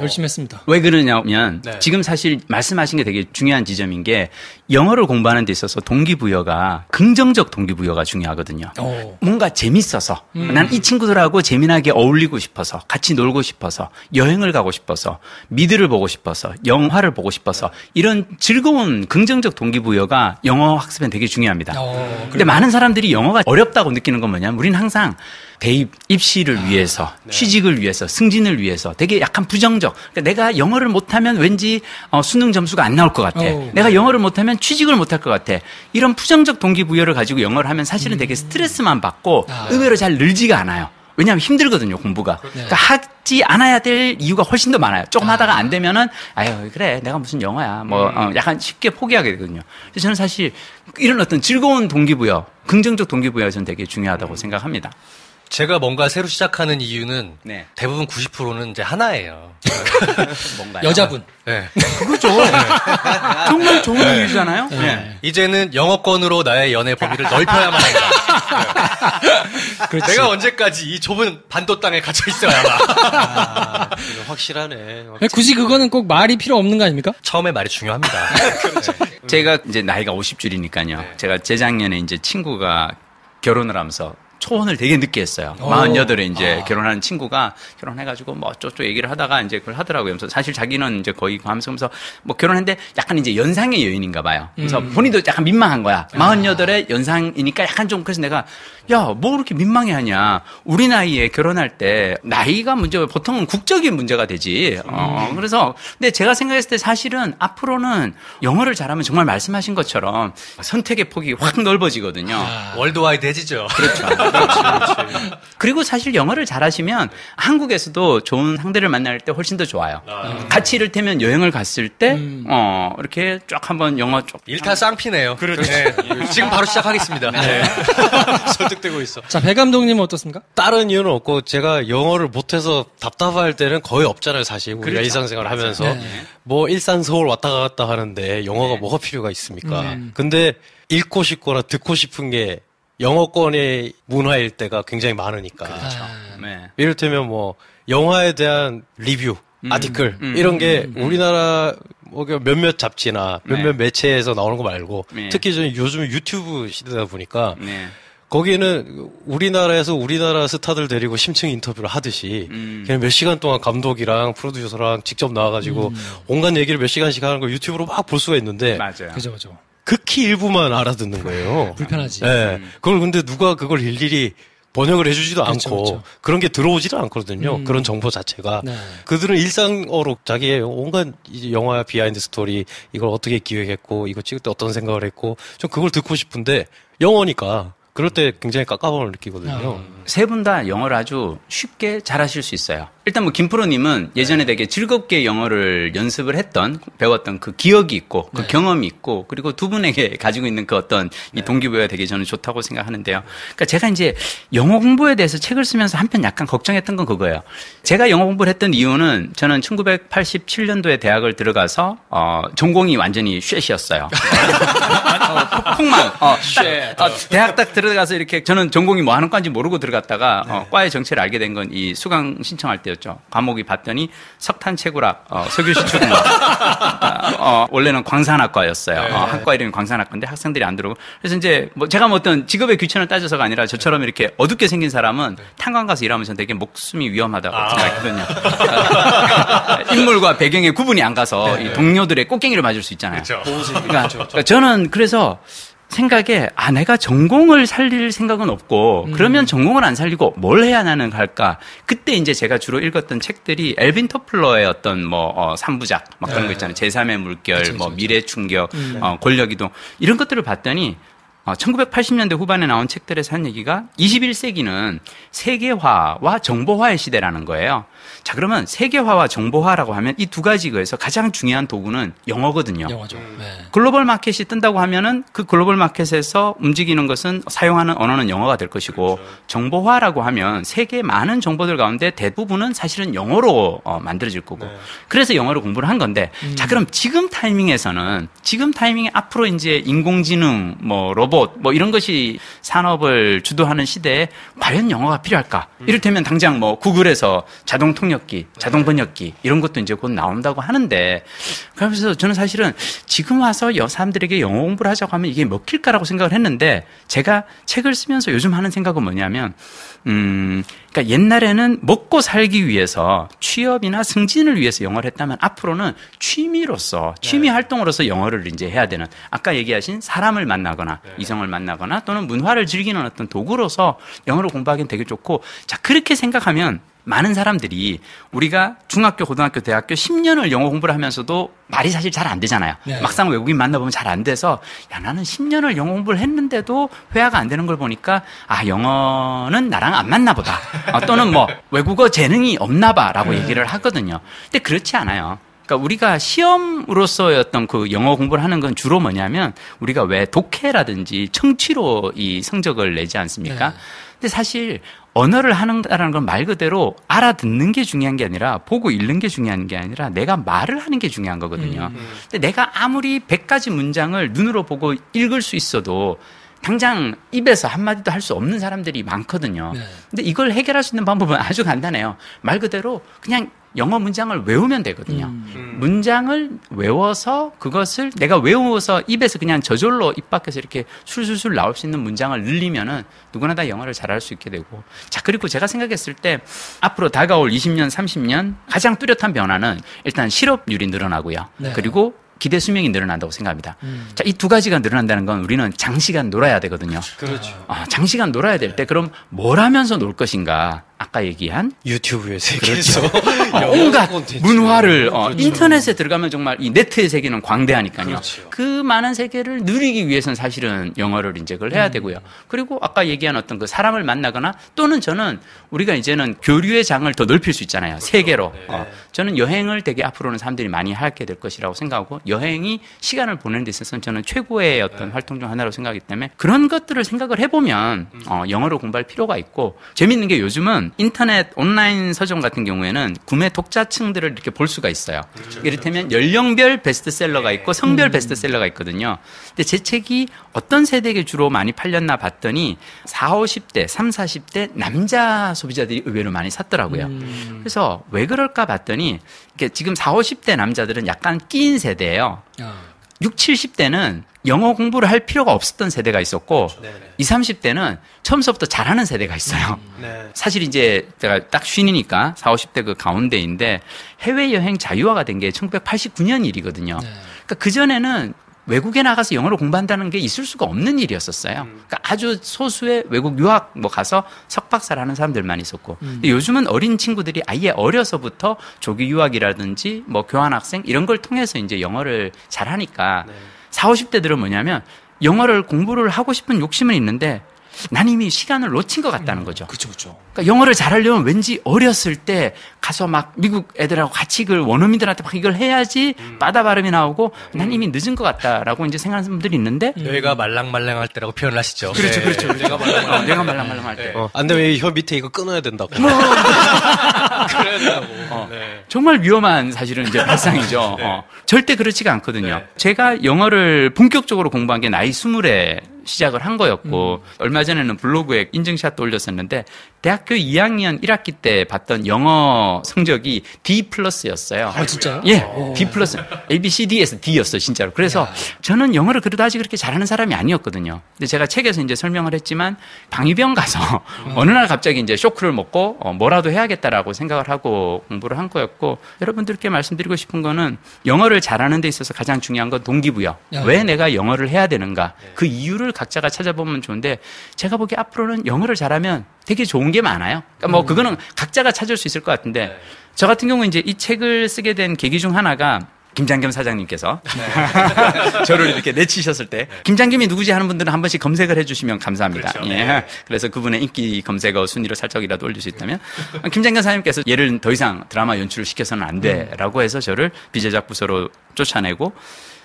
열심히 했습니다. 왜 그러냐면 네. 지금 사실 말씀하신 게 되게 중요한 지점인 게 영어를 공부하는 데 있어서 동기부여가 긍정적 동기부여가 중요하거든요. 뭔가 재밌어서 난 이 친구들하고 재미나게 어울리고 싶어서 같이 놀고 싶어서 여행을 가고 싶어서 미드를 보고 싶어서 영화를 보고 싶어서 이런 즐거운 긍정적 동기부여가 영어 학습엔 되게 중요합니다. 근데 많은 사람들이 영어가 어렵다고 느끼는 건 뭐냐면 우리는 항상 대입, 입시를 위해서, 취직을 위해서, 승진을 위해서 되게 약간 부정적. 그러니까 내가 영어를 못하면 왠지 수능 점수가 안 나올 것 같아. 내가 영어를 못하면 취직을 못할 것 같아. 이런 부정적 동기부여를 가지고 영어를 하면 사실은 되게 스트레스만 받고 의외로 잘 늘지가 않아요. 왜냐하면 힘들거든요, 공부가. 그러니까 하지 않아야 될 이유가 훨씬 더 많아요. 조금 하다가 안 되면은, 아유, 그래, 내가 무슨 영어야. 약간 쉽게 포기하게 되거든요. 그래서 저는 사실 이런 어떤 즐거운 동기부여, 긍정적 동기부여가 저는 되게 중요하다고 생각합니다. 제가 뭔가 새로 시작하는 이유는 네. 대부분 90%는 이제 하나예요. 뭔가요? 여자분. 네. 그거죠. 정말 좋은 일이잖아요. 네. 이제는 영어권으로 나의 연애 범위를 넓혀야만 한다. 그렇지. 내가 언제까지 이 좁은 반도 땅에 갇혀 있어야 하나. 이거 확실하네. 굳이 그거는 꼭 말이 필요 없는 거 아닙니까? 처음에 말이 중요합니다. 제가 이제 나이가 50줄이니까요. 제가 재작년에 이제 친구가 결혼을 하면서 초혼을 되게 늦게 했어요. 48에 이제 결혼하는 친구가 결혼해가지고 뭐 어쩌고 얘기를 하다가 이제 그걸 하더라고요. 그래서 사실 자기는 이제 거의 하면서 뭐 결혼했는데 약간 이제 연상의 여인인가 봐요. 그래서 본인도 약간 민망한 거야. 48에 연상이니까 약간 좀 그래서 내가 야, 뭐 그렇게 민망해 하냐. 우리 나이에 결혼할 때 나이가 문제가 보통은 국적인 문제가 되지. 그래서 근데 제가 생각했을 때 사실은 앞으로는 영어를 잘하면 정말 말씀하신 것처럼 선택의 폭이 확 넓어지거든요. 월드와이드해지죠. 그렇죠. 그리고 사실 영어를 잘하시면 한국에서도 좋은 상대를 만날 때 훨씬 더 좋아요. 같이 이를테면 여행을 갔을 때, 이렇게 쫙 한번 영어 쪽. 일타 쌍피네요. 그렇죠. 네. 지금 바로 시작하겠습니다. 네. 설득되고 있어. 자, 배 감독님은 어떻습니까? 다른 이유는 없고 제가 영어를 못해서 답답할 때는 거의 없잖아요, 사실. 우리가 그렇죠. 일상생활을 하면서. 네. 뭐 일산 서울 왔다 갔다 하는데 영어가 뭐가 필요가 있습니까? 근데 읽고 싶거나 듣고 싶은 게 영어권의 문화일 때가 굉장히 많으니까. 네. 이를테면 뭐 영화에 대한 리뷰, 아티클 이런 게 우리나라 뭐 몇몇 잡지나 몇몇 매체에서 나오는 거 말고 특히 저는 요즘 유튜브 시대다 보니까 거기는 우리나라에서 우리나라 스타들 데리고 심층 인터뷰를 하듯이 그냥 몇 시간 동안 감독이랑 프로듀서랑 직접 나와가지고 온갖 얘기를 몇 시간씩 하는 걸 유튜브로 막 볼 수가 있는데 맞아요. 그죠. 극히 일부만 알아듣는 거예요. 불편하지. 네. 그걸 근데 누가 그걸 일일이 번역을 해주지도 그렇죠, 않고 그렇죠. 그런 게 들어오지도 않거든요. 그런 정보 자체가. 네. 그들은 일상어로 자기의 온갖 이제 영화 비하인드 스토리 이걸 어떻게 기획했고 이거 찍을 때 어떤 생각을 했고 좀 그걸 듣고 싶은데 영어니까 그럴 때 굉장히 깝깝함을 느끼거든요. 세 분 다 영어를 아주 쉽게 잘하실 수 있어요. 일단 뭐 김프로님은 예전에 되게 즐겁게 영어를 연습을 했던 배웠던 그 기억이 있고 그 경험이 있고 그리고 두 분에게 가지고 있는 그 어떤 이 동기부여가 되게 저는 좋다고 생각하는데요. 그러니까 제가 이제 영어 공부에 대해서 책을 쓰면서 한편 약간 걱정했던 건 그거예요. 제가 영어 공부를 했던 이유는 저는 1987년도에 대학을 들어가서 전공이 완전히 쉣이었어요. 폭망. 대학 딱 들어가서 이렇게 저는 전공이 뭐 하는 과인지 모르고 들어갔다가 과의 정체를 알게 된 건 이 수강 신청할 때였죠. 과목이 봤더니 석탄 채굴학, 석유시 초공학. 원래는 광산학과였어요. 학과 이름이 광산학과인데 학생들이 안 들어오고. 그래서 이제 뭐 제가 뭐 어떤 직업의 귀천을 따져서가 아니라 저처럼 이렇게 어둡게 생긴 사람은 탄광 가서 일하면서 되게 목숨이 위험하다고 생각했거든요. 인물과 배경의 구분이 안 가서 이 동료들의 꽃갱이를 맞을 수 있잖아요. 그러니까 저는 그래서 생각에 내가 전공을 살릴 생각은 없고 그러면 전공을 안 살리고 뭘 해야 나는 할까? 그때 이제 제가 주로 읽었던 책들이 엘빈 토플러의 어떤 뭐 3부작 막 그런 거 있잖아요. 제3의 물결, 뭐 미래 충격, 권력 이동 이런 것들을 봤더니 1980년대 후반에 나온 책들에서 한 얘기가 21세기는 세계화와 정보화의 시대라는 거예요. 자, 그러면 세계화와 정보화라고 하면 이 두 가지 거에서 가장 중요한 도구는 영어거든요. 영어죠. 네. 글로벌 마켓이 뜬다고 하면은 그 글로벌 마켓에서 움직이는 것은 사용하는 언어는 영어가 될 것이고 그렇죠. 정보화라고 하면 세계 많은 정보들 가운데 대부분은 사실은 영어로 만들어질 거고 네. 그래서 영어로 공부를 한 건데 자, 그럼 지금 타이밍에 앞으로 이제 인공지능 뭐 로봇 뭐 이런 것이 산업을 주도하는 시대에 과연 영어가 필요할까? 이를테면 당장 뭐 구글에서 자동 통역기, 자동 번역기 이런 것도 이제 곧 나온다고 하는데 그래서 저는 사실은 지금 와서 사람들에게 영어 공부를 하자고 하면 이게 먹힐까라고 생각을 했는데 제가 책을 쓰면서 요즘 하는 생각은 뭐냐면 그러니까 옛날에는 먹고 살기 위해서 취업이나 승진을 위해서 영어를 했다면 앞으로는 취미 활동으로서 영어를 이제 해야 되는 아까 얘기하신 사람을 만나거나 이성을 만나거나 또는 문화를 즐기는 어떤 도구로서 영어를 공부하기는 되게 좋고 자, 그렇게 생각하면 많은 사람들이 우리가 중학교, 고등학교, 대학교 10년을 영어 공부를 하면서도 말이 사실 잘 안 되잖아요. 네. 막상 외국인 만나보면 잘 안 돼서 야, 나는 10년을 영어 공부를 했는데도 회화가 안 되는 걸 보니까 아, 영어는 나랑 안 맞나 보다. 또는 뭐 외국어 재능이 없나 봐라고 얘기를 하거든요. 근데 그렇지 않아요. 그러니까 우리가 시험으로서의 어떤 그 영어 공부를 하는 건 주로 뭐냐면 우리가 왜 독해라든지 청취로 이 성적을 내지 않습니까? 네. 근데 사실 언어를 하는다라는 건 말 그대로 알아듣는 게 중요한 게 아니라 보고 읽는 게 중요한 게 아니라 내가 말을 하는 게 중요한 거거든요. 근데 내가 아무리 100가지 문장을 눈으로 보고 읽을 수 있어도 당장 입에서 한마디도 할 수 없는 사람들이 많거든요. 네. 근데 이걸 해결할 수 있는 방법은 아주 간단해요. 말 그대로 그냥 영어 문장을 외우면 되거든요. 문장을 외워서 그것을 내가 외워서 입에서 그냥 저절로 입 밖에서 이렇게 술술술 나올 수 있는 문장을 늘리면은 누구나 다 영어를 잘할 수 있게 되고. 자, 그리고 제가 생각했을 때 앞으로 다가올 20년, 30년 가장 뚜렷한 변화는 일단 실업률이 늘어나고요. 네. 그리고 기대 수명이 늘어난다고 생각합니다. 자, 이 두 가지가 늘어난다는 건 우리는 장시간 놀아야 되거든요. 그렇죠. 장시간 놀아야 될 때 그럼 뭘 하면서 놀 것인가? 아까 얘기한 유튜브의 세계에서 온갖 콘텐츠. 문화를 그렇죠. 인터넷에 들어가면 정말 이 네트의 세계는 광대하니까요. 그렇죠. 그 많은 세계를 누리기 위해서는 사실은 영어를 이제 그걸 해야 되고요. 그리고 아까 얘기한 어떤 그 사람을 만나거나 또는 저는 우리가 이제는 교류의 장을 더 넓힐 수 있잖아요. 세계로. 저는 여행을 되게 앞으로는 사람들이 많이 하게 될 것이라고 생각하고 여행이 시간을 보내는 데 있어서는 저는 최고의 어떤 활동 중 하나라고 생각하기 때문에 그런 것들을 생각을 해보면 영어를 공부할 필요가 있고 재밌는 게 요즘은 인터넷 온라인 서점 같은 경우에는 구매 독자층들을 이렇게 볼 수가 있어요. 이를테면 연령별 베스트셀러가 있고 성별 베스트셀러가 있거든요. 근데 제 책이 어떤 세대에게 주로 많이 팔렸나 봤더니 40, 50대, 30, 40대 남자 소비자들이 의외로 많이 샀더라고요. 그래서 왜 그럴까 봤더니 지금 40, 50대 남자들은 약간 끼인 세대예요. 60, 70대는 영어 공부를 할 필요가 없었던 세대가 있었고 네네. 20, 30대는 처음부터 잘하는 세대가 있어요. 네. 사실 이제 제가 딱 쉰이니까 40, 50대 그 가운데인데 해외여행 자유화가 된 게 1989년 일이거든요. 그러니까 그전에는 외국에 나가서 영어를 공부한다는 게 있을 수가 없는 일이었었어요. 그러니까 아주 소수의 외국 유학 뭐 가서 석박사를 하는 사람들만 있었고. 근데 요즘은 어린 친구들이 아예 어려서부터 조기 유학이라든지 뭐 교환학생 이런 걸 통해서 이제 영어를 잘하니까 40, 50대들은 뭐냐면 영어를 공부를 하고 싶은 욕심은 있는데 난 이미 시간을 놓친 것 같다는 거죠. 그렇죠. 그러니까 영어를 잘하려면 왠지 어렸을 때 가서 막 미국 애들하고 같이 그 원어민들한테 막 이걸 해야지 바다 발음이 나오고 난 이미 늦은 것 같다라고 이제 생각하는 분들이 있는데 뇌가 말랑말랑할 때라고 표현하시죠. 그렇죠. 내가 말랑. 내가 말랑말랑할 때 안 되면 혀 밑에 이거 끊어야 된다고. 그래야 된다고. 네. 정말 위험한 사실은 이제 발상이죠. 절대 그렇지가 않거든요. 네. 제가 영어를 본격적으로 공부한 게 나이 20에 시작을 한 거였고 얼마 전에는 블로그에 인증샷도 올렸었는데 대학교 2학년 1학기 때 봤던 영어 성적이 D+였어요. 아, 진짜요? 예, D+. ABCD에서 D였어요, 진짜로. 그래서 저는 영어를 그래도 아직 그렇게 잘하는 사람이 아니었거든요. 근데 제가 책에서 이제 설명을 했지만 방위병 가서 어느 날 갑자기 이제 쇼크를 먹고 뭐라도 해야겠다라고 생각을 하고 공부를 한 거였고 여러분들께 말씀드리고 싶은 거는 영어를 잘하는 데 있어서 가장 중요한 건 동기부여. 왜 내가 영어를 해야 되는가? 그 이유를 각자가 찾아보면 좋은데 제가 보기에 앞으로는 영어를 잘하면 되게 좋은 게 많아요. 그러니까 뭐 그거는 각자가 찾을 수 있을 것 같은데 저 같은 경우는 이제 이 책을 쓰게 된 계기 중 하나가 김장겸 사장님께서 저를 이렇게 내치셨을 때 김장겸이 누구지 하는 분들은 한 번씩 검색을 해주시면 감사합니다. 그렇죠. 예. 그래서 그분의 인기 검색어 순위를 살짝이라도 올릴 수 있다면 김장겸 사장님께서 얘를 더 이상 드라마 연출을 시켜서는 안 돼라고 해서 저를 비제작 부서로 쫓아내고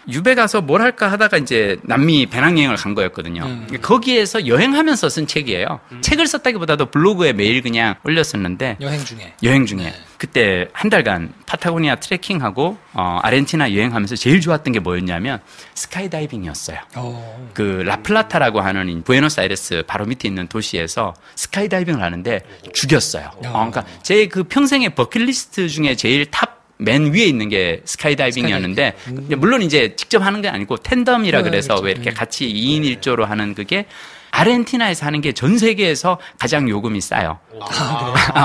유배 가서 뭘 할까 하다가 이제 남미 배낭여행을 간 거였거든요. 거기에서 여행하면서 쓴 책이에요. 책을 썼다기보다도 블로그에 매일 그냥 올렸었는데 여행 중에 그때 한 달간 파타고니아 트레킹하고 아르헨티나 여행하면서 제일 좋았던 게 뭐였냐면 스카이다이빙이었어요. 그 라플라타라고 하는 부에노스아이레스 바로 밑에 있는 도시에서 스카이다이빙을 하는데 죽였어요. 그러니까 제 그 평생의 버킷리스트 중에 제일 탑 맨 위에 있는 게 스카이다이빙이었는데 물론 이제 직접 하는 게 아니고 텐덤이라 그래서 그렇죠. 왜 이렇게 같이 2인 1조로 하는 그게 아르헨티나에서 하는 게 전 세계에서 가장 요금이 싸요.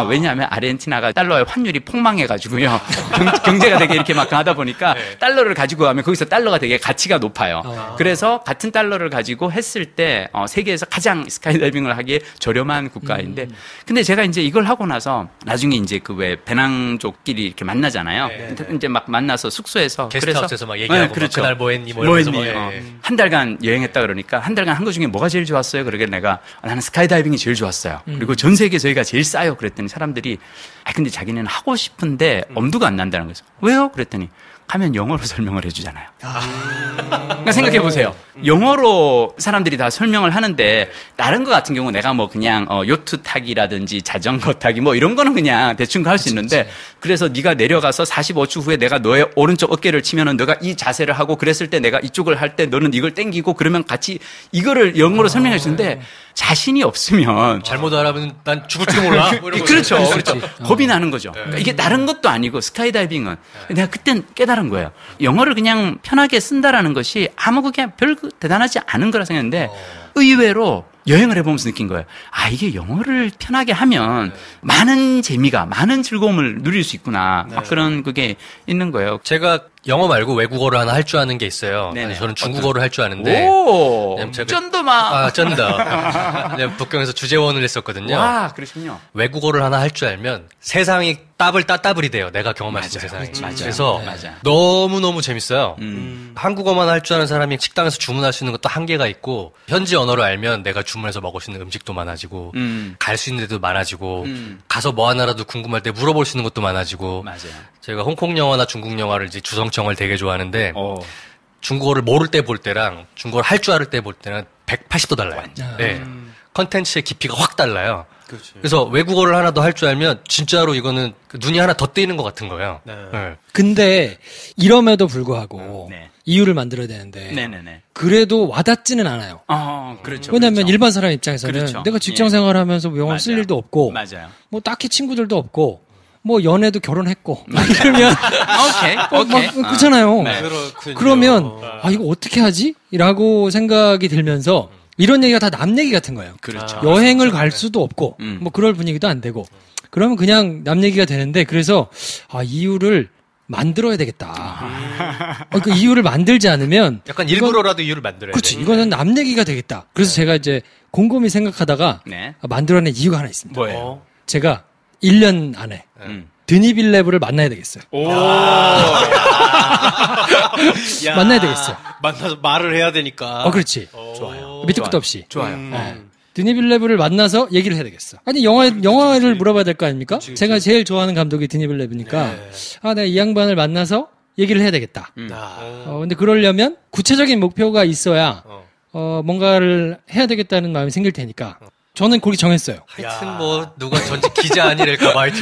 왜냐하면 아르헨티나가 달러의 환율이 폭망해가지고요. 경제가 되게 이렇게 막 하다 보니까 달러를 가지고 가면 거기서 달러가 되게 가치가 높아요. 그래서 같은 달러를 가지고 했을 때 세계에서 가장 스카이다이빙을 하기에 저렴한 국가인데 근데 제가 이제 이걸 하고 나서 나중에 이제 그 왜 배낭족끼리 이렇게 만나잖아요. 이제 막 만나서 숙소에서 게스트하우스에서 막 얘기하고 그렇죠. 그날 뭐 했니 한 달간 여행했다 그러니까 한 달간 한 거 중에 뭐가 제일 좋았어요? 그러게 내가 나는 스카이다이빙이 제일 좋았어요. 그리고 전 세계 저희가 제일 싸요. 그랬더니 사람들이 근데 자기는 하고 싶은데 엄두가 안 난다는 거죠. 왜요? 그랬더니 가면 영어로 설명을 해주잖아요. 그러니까 생각해 보세요. 영어로 사람들이 다 설명을 하는데 다른 거 같은 경우 내가 뭐 그냥 요트 타기라든지 자전거 타기 뭐 이런 거는 그냥 대충 할 수 있는데 그래서 네가 내려가서 45초 후에 내가 너의 오른쪽 어깨를 치면은 너가 이 자세를 하고 그랬을 때 내가 이쪽을 할 때 너는 이걸 땡기고 그러면 같이 이거를 영어로 설명해 주는데 자신이 없으면 잘못 알아보면 난 죽을지도 몰라. 그렇죠. 겁이 나는 거죠. 그러니까 이게 다른 것도 아니고 스카이다이빙은 내가 그땐 깨달은 거예요. 영어를 그냥 편하게 쓴다라는 것이 아무 그게 별 대단하지 않은 거라 생각했는데 의외로 여행을 해보면서 느낀 거예요. 이게 영어를 편하게 하면 많은 재미가, 많은 즐거움을 누릴 수 있구나. 그런 그게 있는 거예요. 제가 영어 말고 외국어를 하나 할 줄 아는 게 있어요. 저는 중국어를 할 줄 아는데. 쩐더마. 쩐다. 북경에서 주재원을 했었거든요. 와, 그러시군요. 외국어를 하나 할 줄 알면 세상이 따블이 돼요. 내가 경험할 수 있는 세상이. 그래서 너무너무 재밌어요. 한국어만 할 줄 아는 사람이 식당에서 주문할 수 있는 것도 한계가 있고 현지 언어를 알면 내가 주문해서 먹을 수 있는 음식도 많아지고 갈 수 있는 데도 많아지고 가서 뭐 하나라도 궁금할 때 물어볼 수 있는 것도 많아지고 제가 홍콩 영화나 중국 영화를 이제 주성청을 되게 좋아하는데 중국어를 모를 때 볼 때랑 중국어를 할 줄 알을 때 볼 때는 180도 달라요. 네. 컨텐츠의 깊이가 확 달라요. 그렇지. 그래서 외국어를 하나 더 할 줄 알면 진짜로 이거는 눈이 하나 더 뜨이는 것 같은 거예요. 네. 근데 이럼에도 불구하고 이유를 만들어야 되는데 그래도 와닿지는 않아요. 그렇죠. 왜냐하면 그렇죠. 일반 사람 입장에서는 내가 직장 생활하면서 영어를 쓸 일도 없고 뭐 딱히 친구들도 없고 뭐 연애도 결혼했고 그러면 오케이. 그렇잖아요. 그러면 이거 어떻게 하지? 라고 생각이 들면서 이런 얘기가 다 남 얘기 같은 거예요. 그렇죠. 여행을 갈 수도 없고 뭐 그럴 분위기도 안 되고 그러면 그냥 남 얘기가 되는데 그래서 이유를 만들어야 되겠다. 그 이유를 만들지 않으면 약간 일부러라도 이유를 만들어야 돼. 그렇지. 이거는 남 얘기가 되겠다. 그래서 제가 이제 곰곰이 생각하다가 만들어낸 이유가 하나 있습니다. 뭐예요? 제가 1년 안에 드니빌레브를 만나야 되겠어요. 만나야 되겠어요. 만나서 말을 해야 되니까. 그렇지. 좋아요. 밑도 끝도 없이. 좋아요. 드니빌레브를 만나서 얘기를 해야 되겠어. 아니 영화를 물어봐야 될 거 아닙니까? 제가 제일 좋아하는 감독이 드니빌레브니까 내가 이 양반을 만나서 얘기를 해야 되겠다. 근데 그러려면 구체적인 목표가 있어야 뭔가를 해야 되겠다는 마음이 생길 테니까 저는 그렇게 정했어요. 하여튼 뭐 누가 전직 기자 아니랄까봐 하여튼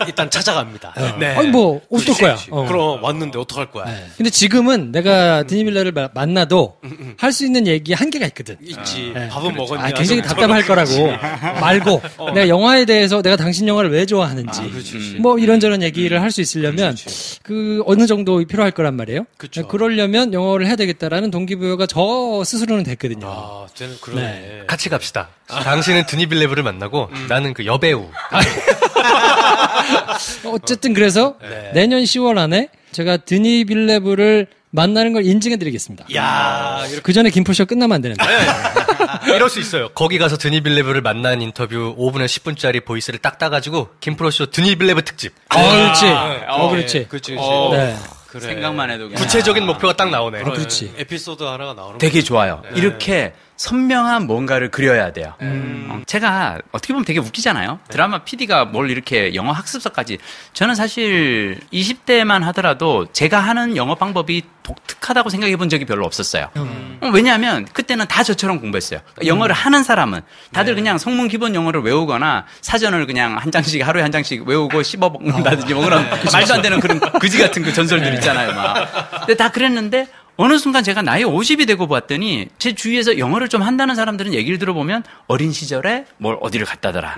일단 찾아갑니다. 아니 뭐 어떨 거야. 그럼 왔는데 어떡할 거야. 근데 지금은 내가 드니빌레를 만나도 할 수 있는 얘기 한계가 있거든. 있지. 밥은 먹었냐. 굉장히 답답할 거라고 말고 내가 영화에 대해서 내가 당신 영화를 왜 좋아하는지 뭐 이런저런 얘기를 할 수 있으려면 그 어느 정도 필요할 거란 말이에요. 그러려면 영어를 해야 되겠다라는 동기부여가 저 스스로는 됐거든요. 쟤는 그러네. 같이 갑시다. 당신은 드니빌레브를 만나고 나는 그 여배우. 어쨌든 그래서 내년 10월 안에 제가 드니빌레브를 만나는 걸 인증해드리겠습니다. 그 전에 김포쇼 끝나면 안 되는데. 이럴 수 있어요. 거기 가서 드니빌레브를 만난 인터뷰 5분에 10분짜리 보이스를 딱 따가지고 김프로쇼 드니빌레브 특집. 그렇지. 그렇지. 그렇지. 네. 그래. 생각만 해도 그냥 구체적인 목표가 딱 나오네. 그렇지. 에피소드 하나가 나오는 되게 좋아요. 이렇게 선명한 뭔가를 그려야 돼요. 제가 어떻게 보면 되게 웃기잖아요. 드라마 PD가 뭘 이렇게 영어 학습서까지. 저는 사실 20대만 하더라도 제가 하는 영어 방법이 독특하다고 생각해 본 적이 별로 없었어요. 왜냐하면 그때는 다 저처럼 공부했어요. 영어를 하는 사람은 다들 그냥 성문 기본 영어를 외우거나 사전을 그냥 한 장씩 하루에 한 장씩 외우고 씹어 먹는다든지 뭐 그런 말도 안 되는 그런 그지 같은 그 전설들 있잖아요. 막. 근데 다 그랬는데 어느 순간 제가 나이 50이 되고 봤더니 제 주위에서 영어를 좀 한다는 사람들은 얘기를 들어보면 어린 시절에 뭘 어디를 갔다더라.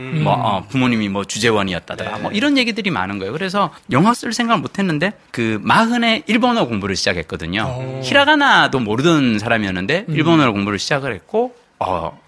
부모님이 뭐 주재원이었다더라. 뭐 이런 얘기들이 많은 거예요. 그래서 영어 쓸 생각을 못 했는데 그 40에 일본어 공부를 시작했거든요. 히라가나도 모르던 사람이었는데 일본어로 공부를 시작을 했고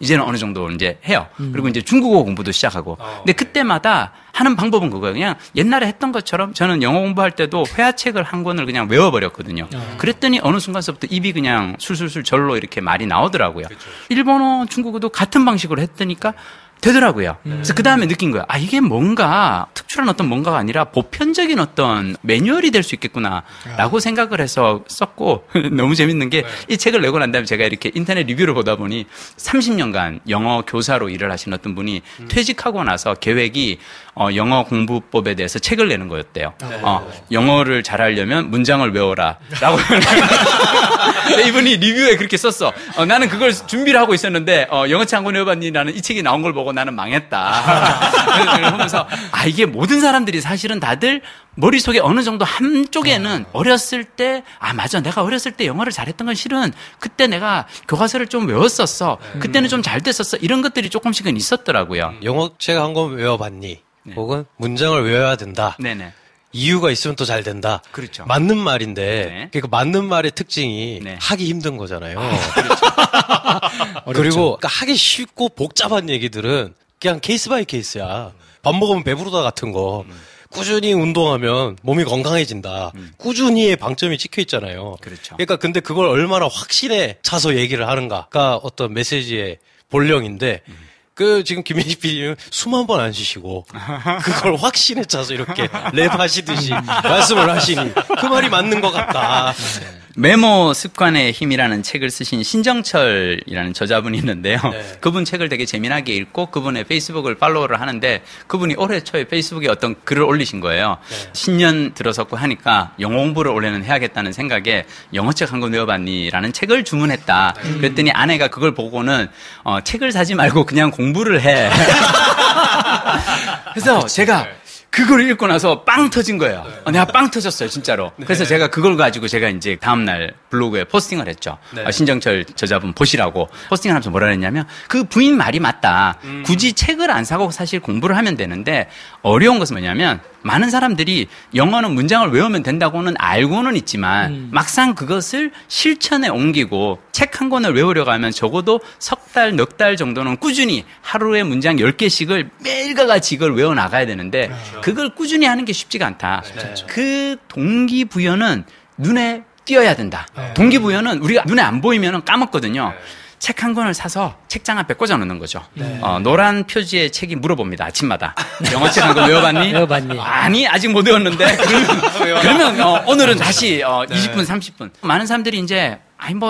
이제는 어느 정도 이제 해요. 그리고 이제 중국어 공부도 시작하고. 근데 그때마다 하는 방법은 그거예요. 그냥 옛날에 했던 것처럼 저는 영어 공부할 때도 회화책을 한 권을 그냥 외워버렸거든요. 그랬더니 어느 순간서부터 입이 그냥 술술술 절로 이렇게 말이 나오더라고요. 그쵸. 일본어, 중국어도 같은 방식으로 했더니까 되더라고요. 그래서 그 다음에 느낀 거예요. 이게 뭔가 특출한 어떤 뭔가가 아니라 보편적인 어떤 매뉴얼이 될 수 있겠구나라고 생각을 해서 썼고 너무 재밌는 게 이 책을 내고 난 다음에 제가 이렇게 인터넷 리뷰를 보다 보니 30년간 영어 교사로 일을 하신 어떤 분이 퇴직하고 나서 계획이 영어 공부법에 대해서 책을 내는 거였대요. 영어를 잘하려면 문장을 외워라 라고 이분이 리뷰에 그렇게 썼어. 나는 그걸 준비를 하고 있었는데 영어책 한 권 외워봤니라는 이 책이 나온 걸 보고 나는 망했다. 그러면서 이게 모든 사람들이 사실은 다들 머릿속에 어느 정도 한쪽에는 어렸을 때 맞아 내가 어렸을 때 영어를 잘했던 건 실은 그때 내가 교과서를 좀 외웠었어. 그때는 좀 잘 됐었어. 이런 것들이 조금씩은 있었더라고요. 영어책 한 권 외워봤니? 네. 혹은 문장을 외워야 된다. 네네. 이유가 있으면 또 잘 된다. 그렇죠. 맞는 말인데, 그 맞는 말의 특징이 하기 힘든 거잖아요. 그렇죠. 그리고 그러니까 하기 쉽고 복잡한 얘기들은 그냥 케이스 바이 케이스야. 밥 먹으면 배부르다 같은 거. 꾸준히 운동하면 몸이 건강해진다. 꾸준히의 방점이 찍혀 있잖아요. 그렇죠. 그러니까 근데 그걸 얼마나 확신에 차서 얘기를 하는가가 어떤 메시지의 본령인데, 지금 김민식 PD는 숨 한 번 안 쉬시고, 그걸 확신에 차서 이렇게 랩하시듯이 말씀을 하시니, 그 말이 맞는 것 같다. 메모 습관의 힘이라는 책을 쓰신 신정철이라는 저자분이 있는데요. 그분 책을 되게 재미나게 읽고 그분의 페이스북을 팔로우를 하는데 그분이 올해 초에 페이스북에 어떤 글을 올리신 거예요. 신년 들어섰고 하니까 영어 공부를 올해는 해야겠다는 생각에 영어책 한 권 외워봤니라는 책을 주문했다. 그랬더니 아내가 그걸 보고는 책을 사지 말고 그냥 공부를 해. 그래서 제가 그걸 읽고 나서 빵 터진 거예요. 내가 빵 터졌어요, 진짜로. 그래서 제가 그걸 가지고 제가 이제 다음날 블로그에 포스팅을 했죠. 신정철 저자분 보시라고 포스팅을 하면서 뭐라 그랬냐면 그 부인 말이 맞다. 굳이 책을 안 사고 사실 공부를 하면 되는데 어려운 것은 뭐냐면 많은 사람들이 영어는 문장을 외우면 된다고는 알고는 있지만 막상 그것을 실천에 옮기고 책 한 권을 외우려고 하면 적어도 석 달, 넉 달 정도는 꾸준히 하루에 문장 10개씩을 매일과 같이 이걸 외워나가야 되는데 그걸 꾸준히 하는 게 쉽지가 않다. 그 동기부여는 눈에 띄어야 된다. 동기부여는 우리가 눈에 안 보이면 까먹거든요. 책 한 권을 사서 책장 앞에 꽂아 놓는 거죠. 노란 표지의 책이 물어봅니다. 아침마다. 영어책 한 권 외워봤니? 외워봤니? 아니, 아직 못 외웠는데. 그러면 오늘은 다시 20분, 30분. 많은 사람들이 이제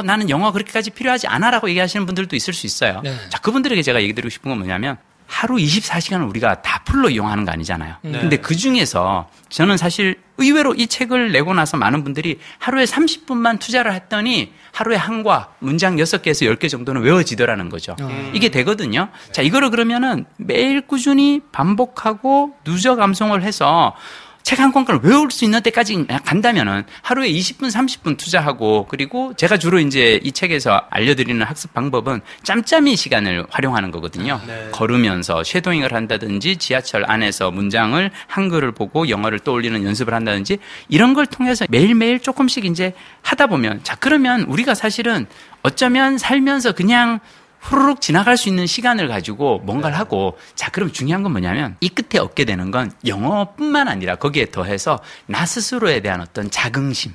나는 영어 그렇게까지 필요하지 않아라고 얘기하시는 분들도 있을 수 있어요. 자, 그분들에게 제가 얘기 드리고 싶은 건 뭐냐면 하루 24시간을 우리가 다 풀로 이용하는 거 아니잖아요. 근데 그 중에서 저는 사실 의외로 이 책을 내고 나서 많은 분들이 하루에 30분만 투자를 했더니 하루에 한과 문장 6개에서 10개 정도는 외워지더라는 거죠. 이게 되거든요. 자, 이거를 그러면은 매일 꾸준히 반복하고 누적 암송을 해서 책 한 권을 외울 수 있는 때까지 간다면은 하루에 20분, 30분 투자하고 그리고 제가 주로 이제 이 책에서 알려드리는 학습 방법은 짬짬이 시간을 활용하는 거거든요. 걸으면서 쉐도잉을 한다든지 지하철 안에서 문장을 한글을 보고 영어를 떠올리는 연습을 한다든지 이런 걸 통해서 매일매일 조금씩 이제 하다 보면 자, 그러면 우리가 사실은 어쩌면 살면서 그냥 후루룩 지나갈 수 있는 시간을 가지고 뭔가를 하고 자 그럼 중요한 건 뭐냐면 이 끝에 얻게 되는 건 영어뿐만 아니라 거기에 더해서 나 스스로에 대한 어떤 자긍심.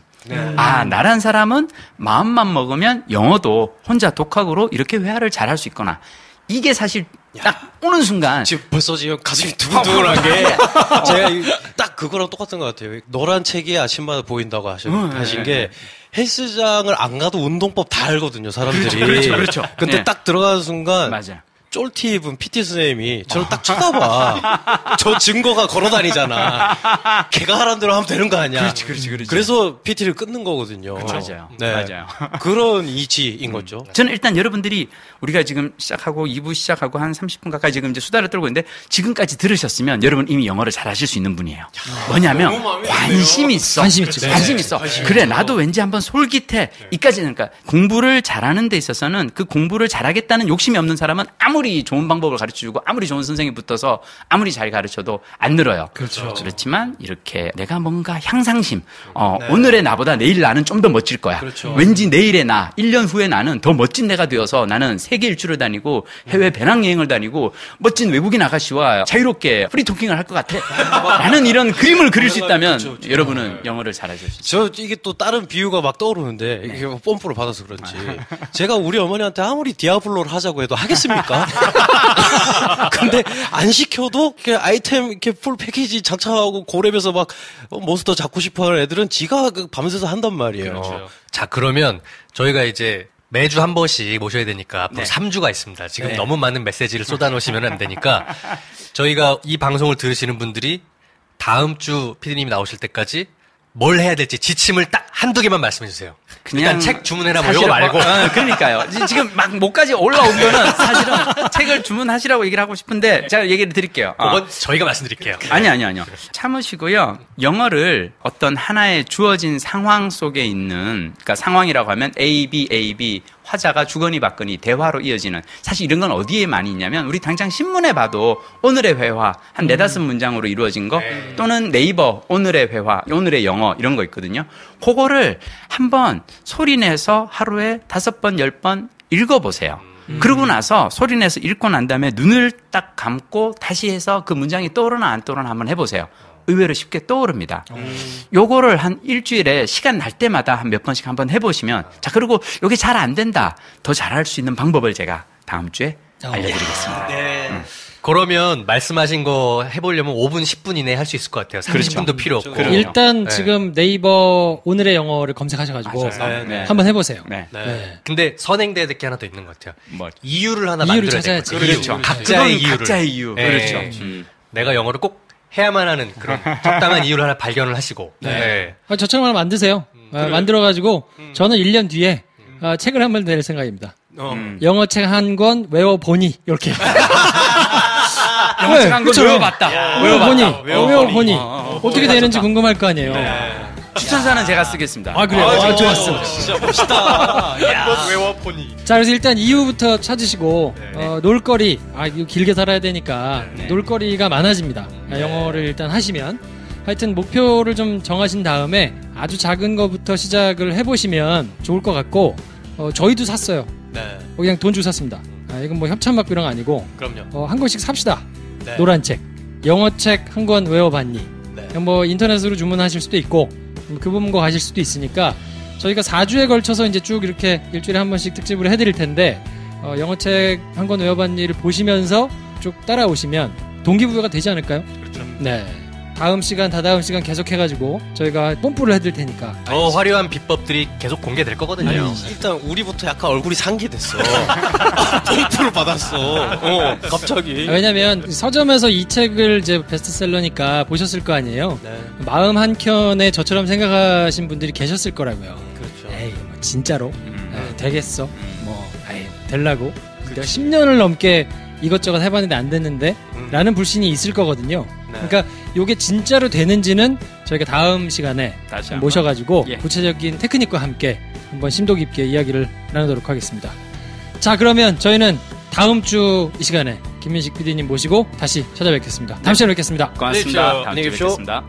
나란 사람은 마음만 먹으면 영어도 혼자 독학으로 이렇게 회화를 잘할 수 있구나. 이게 사실 딱 오는 순간 지금 벌써 지금 가슴이 두근두근한 게 제가 딱 그거랑 똑같은 것 같아요. 노란 책이 아침마다 보인다고 하신 게 헬스장을 안 가도 운동법 다 알거든요, 사람들이. 그렇죠. 근데 네. 딱 들어가는 순간 맞아. 쫄티 입은 PT 선생님이 저를 딱 쳐다봐. 저 증거가 걸어다니잖아. 걔가 하라는 대로 하면 되는 거 아니야. 그렇지. 그래서 PT를 끊는 거거든요. 맞아요. 네. 맞아요. 그런 이치인 거죠. 저는 일단 여러분들이 우리가 지금 시작하고 2부 시작하고 한 30분 가까이 지금 이제 수다를 떨고 있는데 지금까지 들으셨으면 여러분 이미 영어를 잘 하실 수 있는 분이에요. 뭐냐면 관심이 있어. 관심 있지. 관심 있어. 그래 나도 왠지 한번 솔깃해. 이까지는 그러니까 공부를 잘하는 데 있어서는 그 공부를 잘하겠다는 욕심이 없는 사람은 아무리 좋은 방법을 가르쳐주고 아무리 좋은 선생님이 붙어서 아무리 잘 가르쳐도 안 늘어요. 그렇죠. 그렇지만 이렇게 내가 뭔가 향상심 오늘의 나보다 내일 나는 좀 더 멋질 거야. 그렇죠. 왠지 내일의 나 1년 후에 나는 더 멋진 내가 되어서 나는 세계 일주를 다니고 해외 배낭여행을 다니고 멋진 외국인 아가씨와 자유롭게 프리토킹을 할 것 같아. 라는 이런 그림을 그릴 수 있다면 그렇죠. 여러분은 영어를 잘하실 수 있어요. 이게 또 다른 비유가 막 떠오르는데 이게 뽐뿌를 받아서 그런지 제가 우리 어머니한테 아무리 디아블로를 하자고 해도 하겠습니까? 근데 안 시켜도 이렇게 아이템 이렇게 풀 패키지 장착하고 고렙에서 막 몬스터 잡고 싶어하는 애들은 지가 밤새서 한단 말이에요. 그렇죠. 자, 그러면 저희가 이제 매주 한 번씩 모셔야 되니까 앞으로 네. 3주가 있습니다. 지금 네. 너무 많은 메시지를 쏟아놓으시면 안 되니까 저희가 이 방송을 들으시는 분들이 다음 주 피디님이 나오실 때까지 뭘 해야 될지 지침을 딱 한두 개만 말씀해 주세요. 일단 책 주문해라 뭐 이거 말고. 그러니까요. 지금 막 목까지 올라온 거는 사실은 책을 주문하시라고 얘기를 하고 싶은데 제가 얘기를 드릴게요. 그건 저희가 말씀드릴게요. 아니요. 참으시고요. 영어를 어떤 하나의 주어진 상황 속에 있는, 그러니까 상황이라고 하면 A, B, 화자가 주거니 받거니 대화로 이어지는, 사실 이런 건 어디에 많이 있냐면 우리 당장 신문에 봐도 오늘의 회화 한 4-5문장으로 이루어진 거, 또는 네이버 오늘의 회화, 오늘의 영어 이런 거 있거든요. 그거를 한번 소리내서 하루에 5번, 10번 읽어보세요. 그러고 나서 소리내서 읽고 난 다음에 눈을 딱 감고 다시 해서 그 문장이 떠오르나 안 떠오르나 한번 해보세요. 의외로 쉽게 떠오릅니다. 요거를 한 일주일에 시간 날 때마다 한 몇 번씩 한번 해보시면, 자, 그리고 요게 잘 안 된다. 더 잘할 수 있는 방법을 제가 다음 주에 알려드리겠습니다. 네. 그러면 말씀하신 거 해보려면 5분, 10분 이내에 할 수 있을 것 같아요. 30분도 필요 없고. 그렇죠. 일단 네. 지금 네이버 오늘의 영어를 검색하셔가지고 네. 한번 해보세요. 네. 네. 근데 선행돼야 될 게 하나 더 있는 것 같아요. 뭐. 이유를 하나 이유를 만들어야 찾아야지. 될 것 같아요. 그렇죠. 각자의 그건 이유를. 각자의 이유. 네. 그렇죠. 내가 영어를 꼭 해야만 하는 그런 적당한 이유를 하나 발견을 하시고. 네. 저처럼 하나 만드세요. 만들어가지고 저는 1년 뒤에 책을 한 번 낼 생각입니다. 영어 책 한 권 외워보니 이렇게. 영어 책 한 권 외워봤다. 외워보니 어떻게 되는지 궁금할 거 아니에요. 추천사는 제가 쓰겠습니다. 아 그래요? 좋았어. 진짜 멋있다. 자, 그래서 일단 이유부터 찾으시고 놀거리, 이거 길게 살아야 되니까 놀거리가 많아집니다. 영어를 일단 하시면 하여튼 목표를 좀 정하신 다음에 아주 작은 거부터 시작을 해보시면 좋을 것 같고, 저희도 샀어요. 네. 그냥 돈 주고 샀습니다. 이건 뭐 협찬받고 이런 거 아니고 그럼요. 한 권씩 삽시다. 네. 노란 책, 영어 책 한 권 외워봤니? 네. 그냥 뭐 인터넷으로 주문하실 수도 있고 교보문고 가실 수도 있으니까 저희가 4주에 걸쳐서 이제 쭉 이렇게 일주일에 한 번씩 특집으로 해드릴 텐데, 영어 책 한 권 외워봤니를 보시면서 쭉 따라오시면 동기부여가 되지 않을까요? 그렇죠. 네. 다음 시간, 다다음 시간 계속 해가지고 저희가 뽐뿌를 해드릴 테니까. 더 화려한 비법들이 계속 공개될 거거든요. 일단 우리부터 약간 얼굴이 상기됐어. pom프를 받았어. 갑자기. 왜냐면 서점에서 이 책을 이제 베스트셀러니까 보셨을 거 아니에요. 네. 마음 한켠에 저처럼 생각하신 분들이 계셨을 거라고요. 그렇죠. 에이, 뭐 진짜로? 에이, 되겠어? 될라고? 내가 10년을 넘게 이것저것 해봤는데 안 됐는데? 라는 불신이 있을 거거든요. 네. 그러니까 요게 진짜로 되는지는 저희가 다음 시간에 다시 한번. 모셔가지고 예. 구체적인 테크닉과 함께 한번 심도 깊게 이야기를 나누도록 하겠습니다. 자, 그러면 저희는 다음 주 이 시간에 김민식 PD님 모시고 다시 찾아뵙겠습니다. 다음 시간에 뵙겠습니다. 고맙습니다. 다음 주에 안녕히 계십시오. 뵙겠습니다.